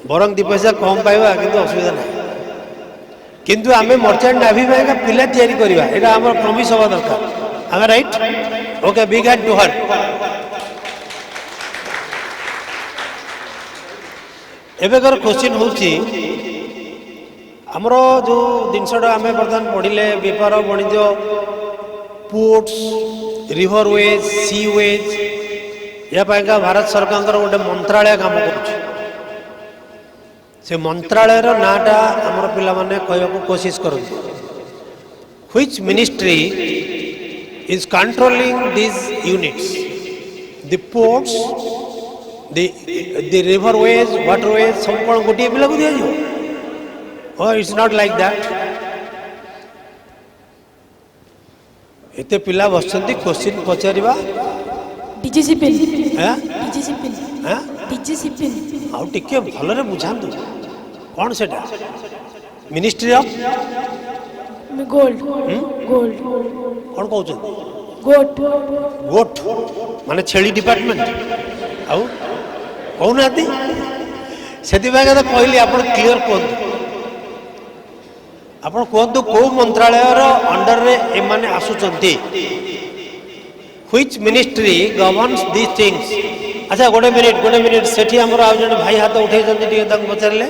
बरंग 2 पैसा कम पाइबा किंतु असुविधा ना किंतु आम मर्चेंट नेवी में पिला तैयारी करवा यहाँ आम प्रमिस हवा दरकार आम right okay big hand to her एवेकर क्वेश्चन होची हमरो जो जिनसटा आम बर्तमान पढ़िले बेपार वाणिज्य ports riverways seaways या पाइका भारत सरकार गोटे मंत्रालय काम कर से मंत्रालय नाटा आमर पिला माने कहया को कोशिश करते which ministry is controlling this units the ports the river ways water ways सब कौन गोटे पिला को दिया जाओ और इट्स नॉट लाइक दैट एते पिला बसचंती क्वेश्चन पचारिबा डीजीसी पिन हैं डीजीसी पिन हैं डीजीसी पिन आउ टिके भलरे बुझांतु कौन सेटा मिनिस्ट्री ऑफ गोल्ड गोल्ड कौन कहउछ गोट गोट माने छेली डिपार्टमेंट आउ कहू नाती सेति भागा तो कहली आपण क्लियर कहतु आपण कहतु को मंत्रालय रो अंडर रे ए माने आसुचंती which ministry governs this things अच्छा गोटे मिनिट सेठी हमर आ जने भाई हाथ उठै जंती टिके तक पचारले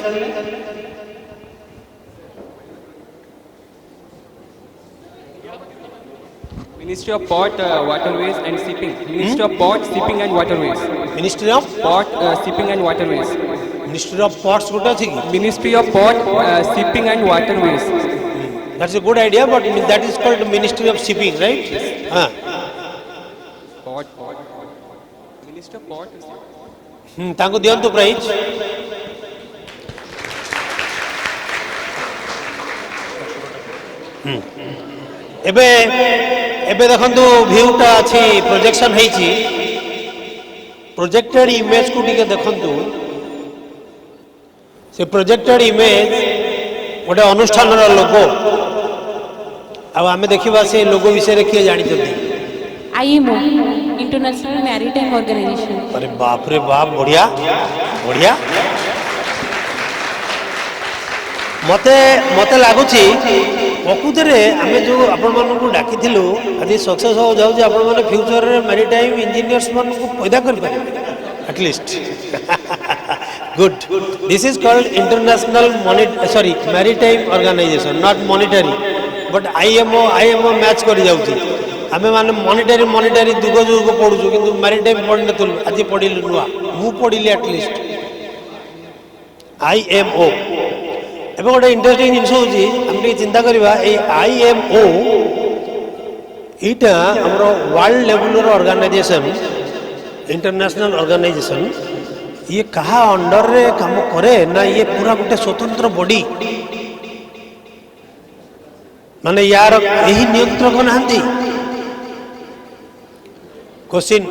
Ministry of Port, Waterways and Shipping. Ministry of Port, Shipping and Waterways. Ministry of Port, Shipping and Waterways. Ministry of ports गोटे अछि कि Ministry of Port, Shipping and Waterways. That's a good idea but that is called ministry of shipping right हां Port. Ministry of Port. तांको दियंतु prize एबे एबे देखंतु व्यूटा अछि projection हेछि projected image को टिके देखंतु से प्रोजेक्टेड इमेज गोटे अनुष्ठान लोगो अब आमे देखिबा से लोगो विषय रे के जानि जल्दी आईएमओ इंटरनेशनल मैरीटाइम ऑर्गेनाइजेशन अरे बाप रे बाप बढ़िया बढ़िया मते मते लागुची प्रकृतरे आमे जो आपण मानकु डाकिथिलु आज सक्सेस हो जाउ जे आपण माने फ्यूचर रे मैरीटाइम इंजीनियर्स मन को पैदा कर पारे at least good this is called International Maritime Organization not monetary but IMO match कर जाउची आमे माने मॉनिटरी दुग जुग पढुछु किंतु मैरीटाइम पढि नथुल आज पढिलु नुआ मु पढिली एटलीस्ट आईएमओ एवं गोटे इंटरेस्टिंग जिन होती चिंता करवा आईएमओ यहाँ आम world level organisation international organisation ये कहा अंडर रे काम करे ना ये पूरा गोटे स्वतंत्र बॉडी माने यार यही नियंत्रक नहांती question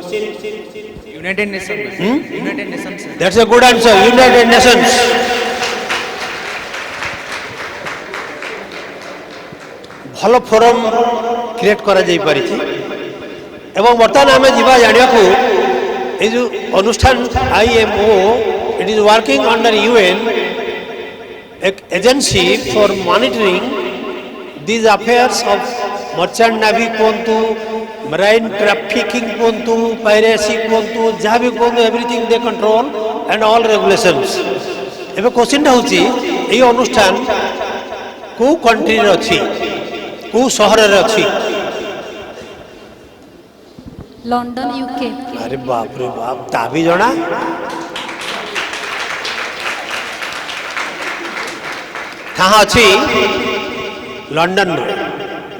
United Nations that's a good answer United Nations भल फोरम क्रिएट करा जाई परिछि एवं बर्तमान आमे जीवा जानिया को ए जो अनुष्ठान IMO it is working under UN एक agency for monitoring these affairs of merchant navy कोंतु मराइन ट्रैफिकिंग कोंतु पायरेसी कोंतु जहाँ भी कोंतु everything they control and all regulations एबे क्वेश्चन होची ए अनुष्ठान को कंट्री रे अछि को शहर रे अछि लंडन यूके अरे बाप रे बाप ता भी जणा कहाँ अछि लंडन रे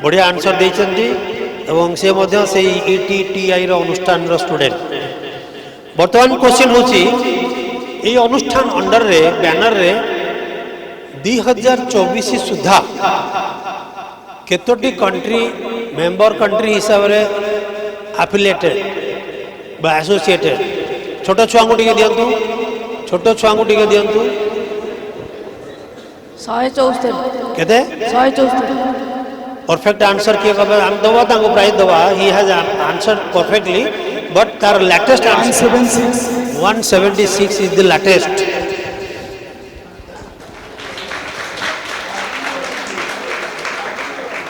बढ़िया आंसर देइछन्ती एवं से मध्य से ईटीटीआई रो अनुष्ठान रो स्टूडेंट वर्तमान क्वेश्चन होची ए अनुष्ठान अंडर रे बैनर रे 2024 सुधा केतोटी कंट्री मेंबर कंट्री हिसाब रे एफिलिएटेड बा एसोसिएटेड छोट छुआ को टिके दियंतु छोट छुआ को टिके दियंतु 174 केते 174 परफेक्ट आंसर किए कबे हम दवा तांको प्राइज दवा he has answer perfectly but तार latest answer 176 is the latest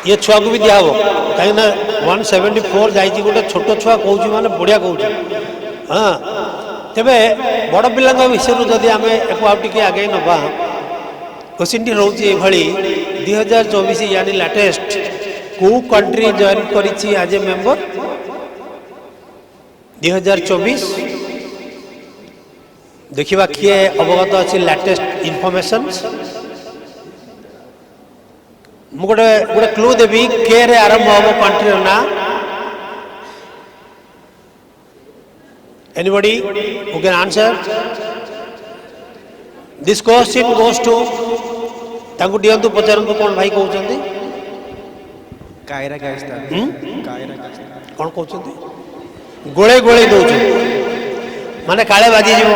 ये छुआ को भी दिया हो कहीं ना 174 जाइए गोटे छोट छुआ कहूँ माने बढ़िया कहूँ हाँ तेरे बड़ पिला विषय जदि आम एक आगे नवा क्वेश्चन टी रोचे ये 2024 यानी लेटेस्ट को कंट्री जॉइन करी एज ए मेंबर 2024 देखिबा किए अवगत अच्छी लेटेस्ट इनफॉरमेशन मु गोटे गोटे क्लू देवी के रे आरंभ हम कंट्री ना anybody who can answer this question goes to तांको दियंतु पचारंतु कोन भाई कहउचंती कायरा कायस्तान कायरा कायस्तान कोन कहउचंती गोळे गोळे दउछ माने काळे बाजी जीवो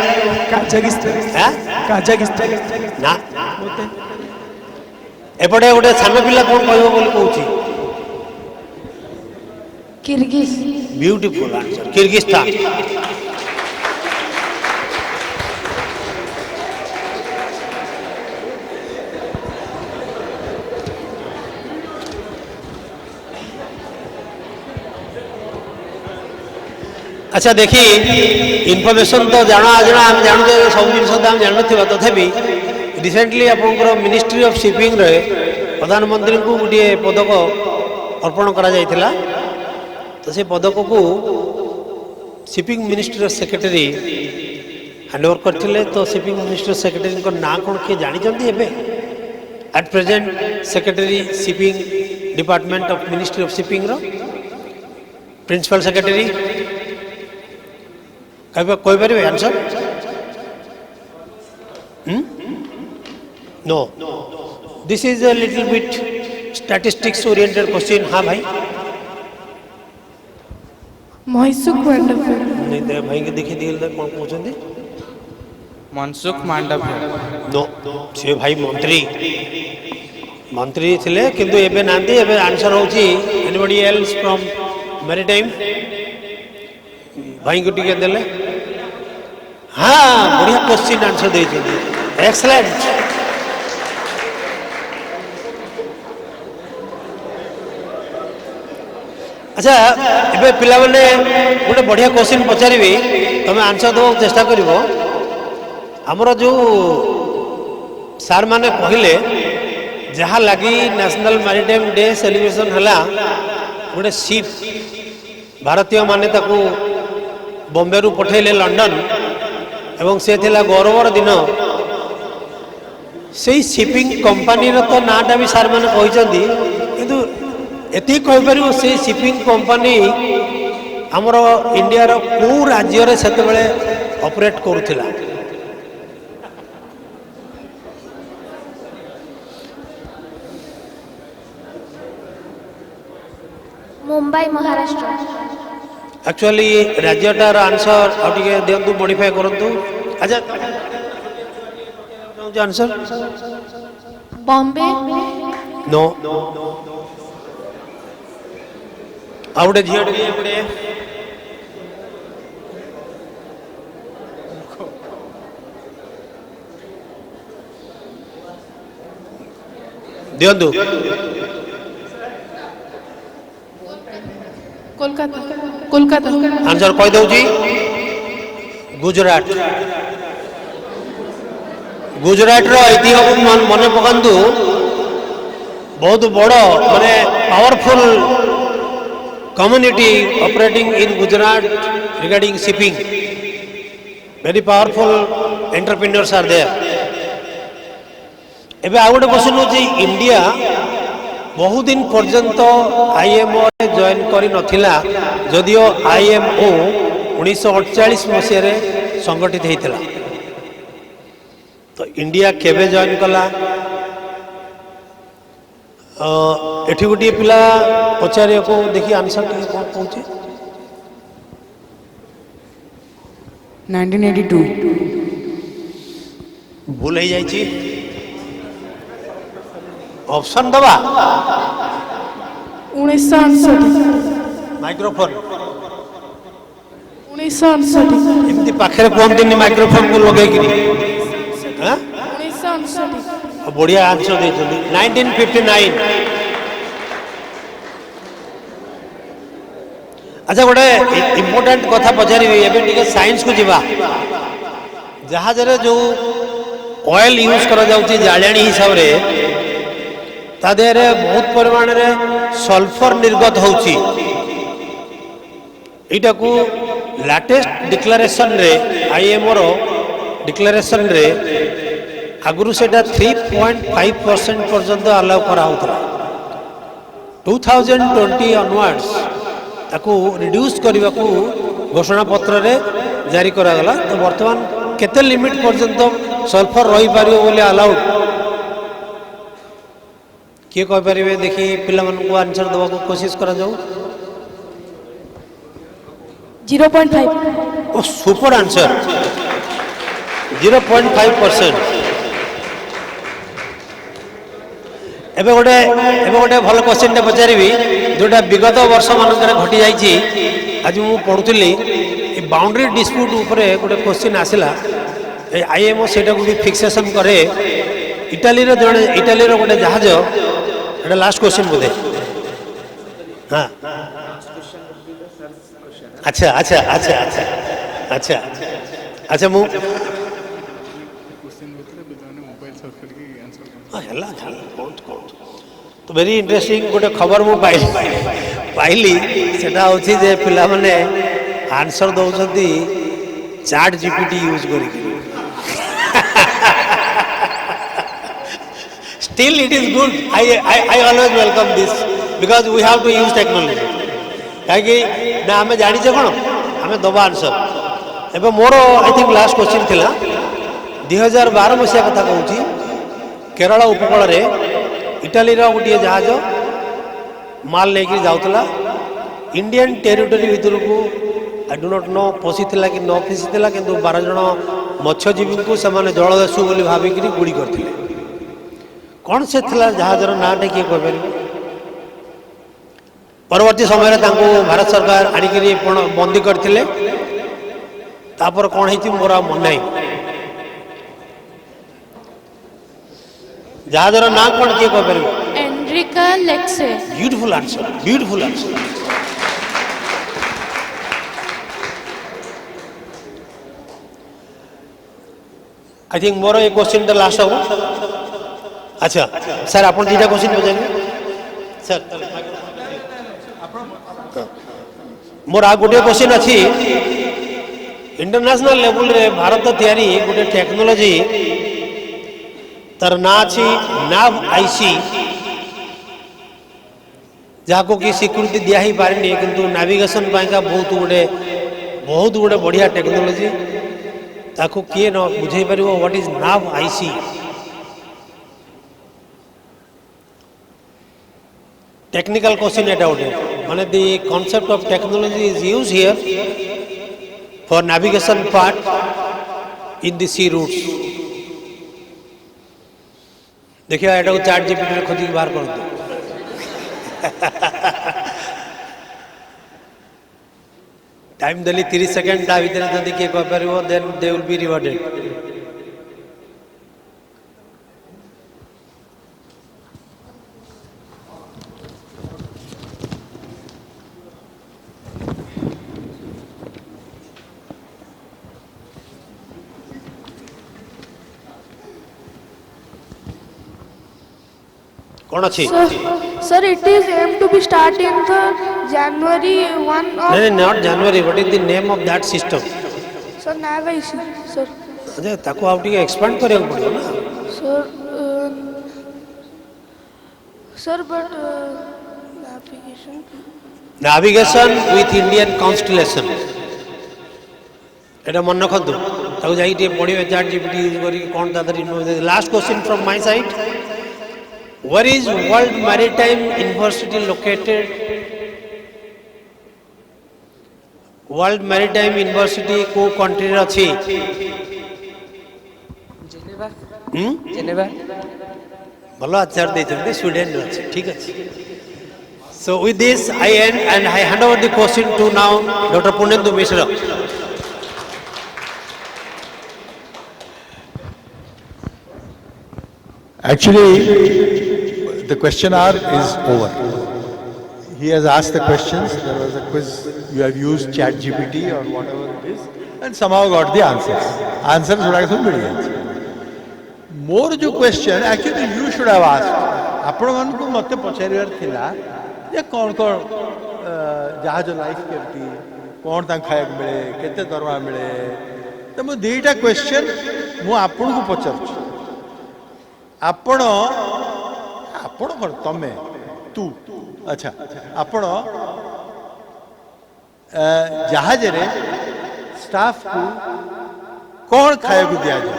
काजाकिस्तान हां काजाकिस्तान ना एपटे गोटे सान पिला कोन कहबो बोली कहउची किर्गिज ब्यूटीफुल आंसर किर्गिस्तान अच्छा देखी इनफॉरमेशन तो जाना आजना हम जानू सब जिन हम जान ना तथापि रिसेंटली आपंकर मिनिस्ट्री ऑफ शिपिंग रे प्रधानमंत्री को गोटे पदक अर्पण करा जायतिला तो से पदक को शिपिंग मिनिस्ट्री सेक्रेटरी हैंडओवर करथिले तो शिपिंग मिनिस्ट्री सेक्रेटरी को ना कौन किए जानी एबे at present secretary shipping department of ministry of shipping रो प्रिंसिपल सेक्रेटरी कोई बारे answer no this is a little bit statistics oriented question हाँ भाई महसुक मांडव्य नहीं दे भाई के देखि दिल दे कौन पूछंदी मनसुख मांडव्य नो से भाई मंत्री थिले किंतु एबे नांदी एबे आंसर होची एनीबॉडी एल्स फ्रॉम मैरीटाइम भाई को टिके देले हाँ बढ़िया क्वेश्चन आंसर दे एक्सलेंट अच्छा एबे पिला माने गोटे बढ़िया क्वेश्चन पचारिबी तमे आंसर दो चेष्टा करिवो हमरो जो सार माने कहले जहाँ लगी नेशनल मैरीटाइम डे सेलिब्रेशन हला गोटे शिप भारतीय माने ताकू बॉम्बे रु पठेले लंडन एवं से थिला गौरवर दिन से शिपिंग कंपनी रो तो नाटा भी सार माने कहिसंदी किंतु एति कहि परिबो से शिपिंग कंपनी हमरो इंडिया रो को राज्य रे सेते बेले ऑपरेट करूथिला मुंबई महाराष्ट्र एक्चुअली राज्यटार आंसर आ टिके देंतु मॉडिफाई करंतु अच्छा आंसर बॉम्बे नो आउटे झियो टिके दियंतु कोलकाता कोलकाता आंसर कह दउची गुजरात गुजरात रो ऐतिह्य मन पकांतु बहुत बड़ माने powerful community operating in Gujarat regarding shipping very powerful entrepreneurs are there एबे आ गोटे क्वेश्चन होची इंडिया बहुत दिन पर्यंत आईएमओ जॉइन करी नथिला जदियो आईएमओ 1948 मसीह रे संगठित हेतिला तो इंडिया केबे जॉइन कला एठी गोटे पिला पचारे को देखि आंसर के कोन पहुंचे 1982 भूल ही जाई छी ऑप्शन दबा 1968 माइक्रोफोन 1968 एमती पाखरे कहते माइक्रोफोन को लगे कि 1968 बढ़िया आंसर दे 1959 अच्छा गोटे इम्पोर्टाट कथा पचारि एवं साइंस को जीवा जहाज जो ऑयल यूज करा जाउची जाळेणी हिसाब रे ता देहरे बहुत परिमाण रे सल्फर निर्गत होउची एटा को लेटेस्ट डिक्लेरेशन रे आईएमओ रो डिक्लेरेशन रे आगुरु सेटा 3.5% पर्यंत अलाउ करा होतला 2020 ऑनवर्ड्स ताकू रिड्यूस करने को घोषणा पत्र रे जारी करा गला तो वर्तमान केते लिमिट पर्यंत सल्फर रही पारियो बोले अलाउड किए कह पारे देखी पिला मन को आंसर दवा को कोशिश करा जाऊ 0.5 ओ सुपर आंसर 0.5% एबे गोटे भल क्वेश्चन टे पचारिबी जोटा विगत वर्ष मानकर घटी जाइए आज मु पढ़ुली बाउंड्री डिस्प्यूट उपरे गोटे क्वेश्चन आसला आईएमओ सेटा को भी फिक्सेशन करे इटाली रो जने इटाली रो गोटे जहाज एटा लास्ट क्वेश्चन बोधे हाँ अच्छा अच्छा अच्छा अच्छा अच्छा अच्छा मु तो वेरी इंटरेस्टिंग गोटे खबर मु पाइली सेटा होछि जे पिला माने आंसर दउछथि चैट जीपीटी यूज करी still it is good I always welcome this because we have to use technology काहे ना हमें जानि जे कोन हमें दबा आंसर एबे मोर आई थिंक लास्ट क्वेश्चन थिला 2012 मसिया कथा कहूछि केरल उपकूल रे इटाली रो गोटे जहाज माल लेकर जाऊला इंडियन टेरिटोरी भितर को आई डू नॉट नो पशिला कि न पशिला कि 12 जन मत्स्यजीवी को से जलदस्यु बोली भाविक गुड़ी करते कौन से थिला जहाजर नाटे किए कह परवर्ती समय भारत सरकार आनिकी बंदी करते तापर कौन है मोर मन ना जहाजर ना कौन किए कह एनरिका लेक्से beautiful answer I think more a question the last हम अच्छा सर आप दुटा क्वेश्चन पचारे सर मोर आ गोटे क्वेश्चन अच्छी इंटरनेशनल लेवल रे भारत तैयारी गोटे टेक्नोलोजी तार ना अच्छी नाव आईसी जहाँ को कि स्वीकृति दिया ही पारे किंतु नाविगेशन का बहुत गुड़े बढ़िया टेक्नोलोजी ताको किए न बुझे पार what is now I see technical question एटा गोटे माने the concept of technology is use here for navigation part in the sea routes देखिए एटा को चैट जीपीटी खोजी बाहर कर दो टाइम देली 30 सेकंड ता भीतर जदि के कह परबो then they will be rewarded कौन अच्छी Sir, it is aimed to be started in the January 1 of... नहीं not January. What is the name of that system? Sir, navigation, sir. अच्छा ताको आप टी एक्सपेंड करें पड़ेगा ना? Sir, sir, but navigation. Navigation with Indian constellation. एटा मन रखो ताको जाई टे पढ़ियो चैट जीपीटी यूज करी कौन तादर last question from my side Where is World Maritime University located? World Maritime University को country रे अछि? Geneva. Geneva. भलो आचार दे चंदे स्वीडन रे अछि ठीक अछि. So with this I end and I hand over the question to now Dr. Punendu Mishra. Actually, the question hour is over. He has asked the questions. There was a quiz. You have used ChatGPT or whatever it is, and somehow got the answers. Answers would have been very More जो question actually you should have asked. आपण मन को मते पचारिवार थिला जे कोन जहाज life केमती कोन ता खायक मिले केते दरवा मिले तो मो दुईटा क्वेश्चन मु आपण को पचारछु आपण आपण कर तमे तू अच्छा आपण जहाज रे स्टाफ को कौन खाया को दिया जाए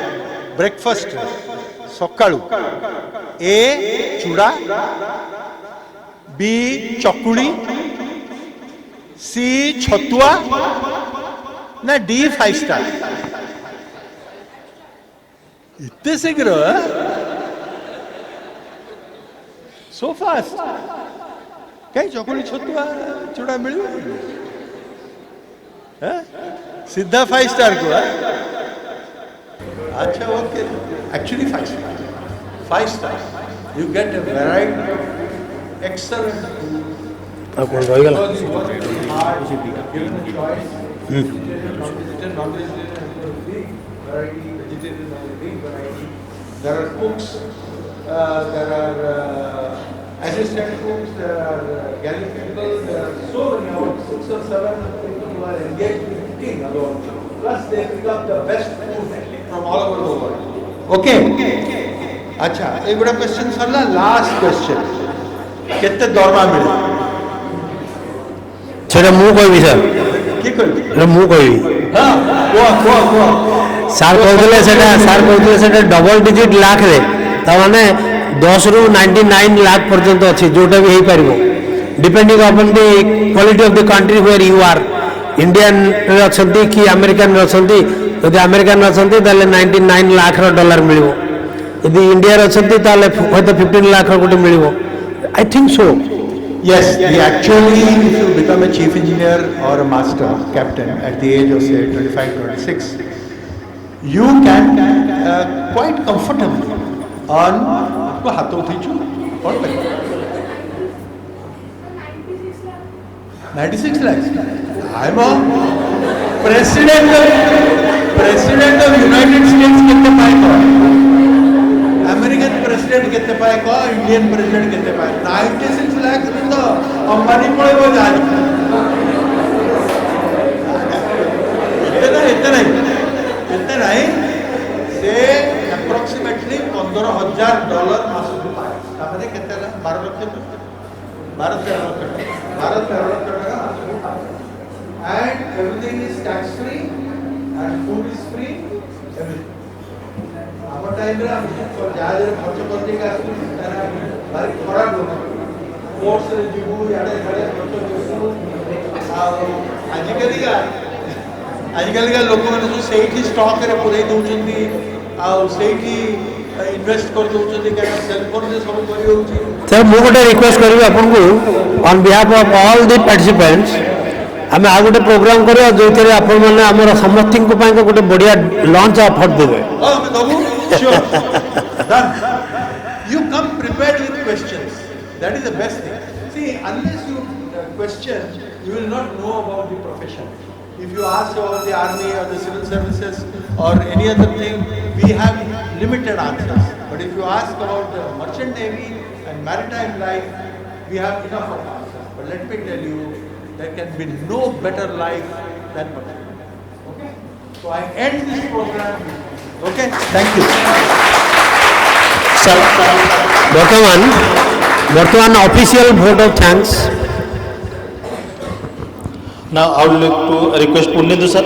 ब्रेकफास्ट सकाळू ए चूड़ा बी चकुली सी छतुआ ना डी 5 स्टार इतने शीघ्र so fast कहीं चकुली छतुआ चूड़ा मिल सीधा 5 स्टार को अच्छा okay actually 5 star you get a variety excellent आप कौन रहेगा there are cooks there are assistant cooks, there are galley people, there are so many, about 6 or 7 people who are engaged in cooking alone. Plus they pick up the best food from all over the world. Okay? अच्छा, एक बड़ा question सरला, last question. कितने दौरमा मिले? चलो मुँह कोई भी sir की कोई? चलो मुँह कोई भी हाँ, कुआ सार कहते सेटा डबल डिजिट लाख रे ताने 10 ରୁ 99 लाख पर्यंत अच्छी जोटा भी पार डिपेंडिंग अपन the quality of the country where you are Indian अच्छा कि अमेरिकन अच्छा जब अमेरिकन अच्छा 99 लाख डॉलर मिल यदि इंडिया अच्छा हयत 15 लाख गोटे मिल I think so Yes, actually if you become a chief engineer or a master captain at the age of say 25-26, you can quite comfortably earn आपको हाथों खींचो और 96 lakhs. I'm a president of United States कितने पाए lakh Indian president केते पाए 96 लाख तो अंबानी पळेबो जाय एते नहीं से अप्रोक्सीमेटली $15,000 मासକୁ पाए तापरे केते 12 lakh 13 lakh and everything is tax free and food is free everything our time रा जहाज खर्च करते का भारी खराब हो कोर्स रे जीवु याडे खड़े खर्च करसु आजिकल का लोक माने जो सेठी स्टॉक रे पुरै दउचंदी आ सेठी इन्वेस्ट कर दउचंदी का सेल फोन से सब करि होउची सर मु गोटे रिक्वेस्ट करिवे आपन को on behalf of all the participants आमे आ गोटे प्रोग्राम करियो जोइतरे आपन माने हमर समस्ती को पाए गोटे बढ़िया लॉन्च ऑफर देबे हमें दबु sure done you come prepared with questions that is the best thing see unless you question you will not know about the profession if you ask about the army or the civil services or any other thing we have limited answers but if you ask about the merchant navy and maritime life we have enough of answers but let me tell you there can be no better life than merchant okay so I end this program okay thank you sir वर्तमान official vote of thanks Now I would like to request Punyendu sir,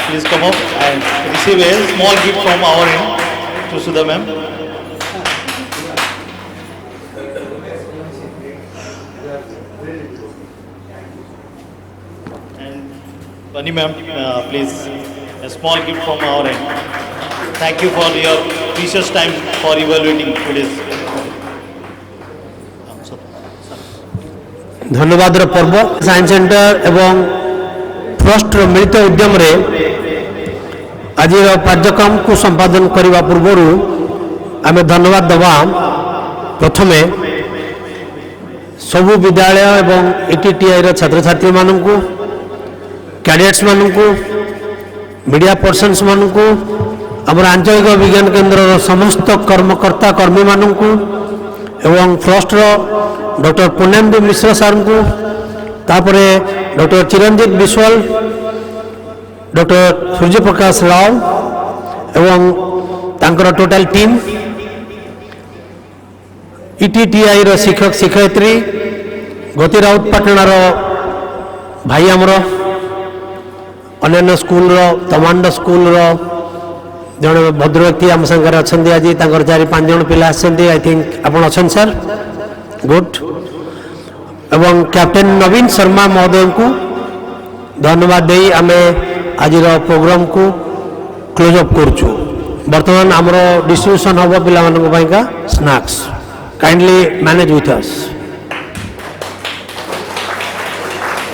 please come up and receive a small gift from our end to Sudha ma'am. And Bunny ma'am, please a small gift from our end. Thank you for your precious time for evaluating today's. धन्यवाद पर्व science centre एवं trust मिलित उद्यम रे आज कार्यक्रम को संपादन करने पूर्व आम धन्यवाद दवा प्रथमे सबु विद्यालय एवं ETTI छात्र छात्री मानू कैडेट्स मानू मीडिया पर्सन्स मानू आमर आंचलिक विज्ञान केन्द्र समस्त कर्मकर्ता कर्मी मानू एवं ट्रस्ट डॉक्टर पुण्येन्दु मिश्र सर को तापरे डॉक्टर चिरंजीत विश्वाल डॉक्टर सूर्य प्रकाश राव एवं तांकर टोटल टीम ETTI शिक्षक शिक्षयित्री गति राउत पाटणार भाई आमर अन्य स्कूल तमांड स्कूल जड़े भद्र व्यक्ति आम सागर अच्छा आज 4-5 जन पिला आई थिंक आप अच्छा सर गुड एवं कैप्टेन नवीन शर्मा महोदय को धन्यवाद दे आम आज प्रोग्राम को क्लोज अप करुचु बर्तमान आमर डिस्ट्रीब्यूशन हम पिला snacks kindly manage with us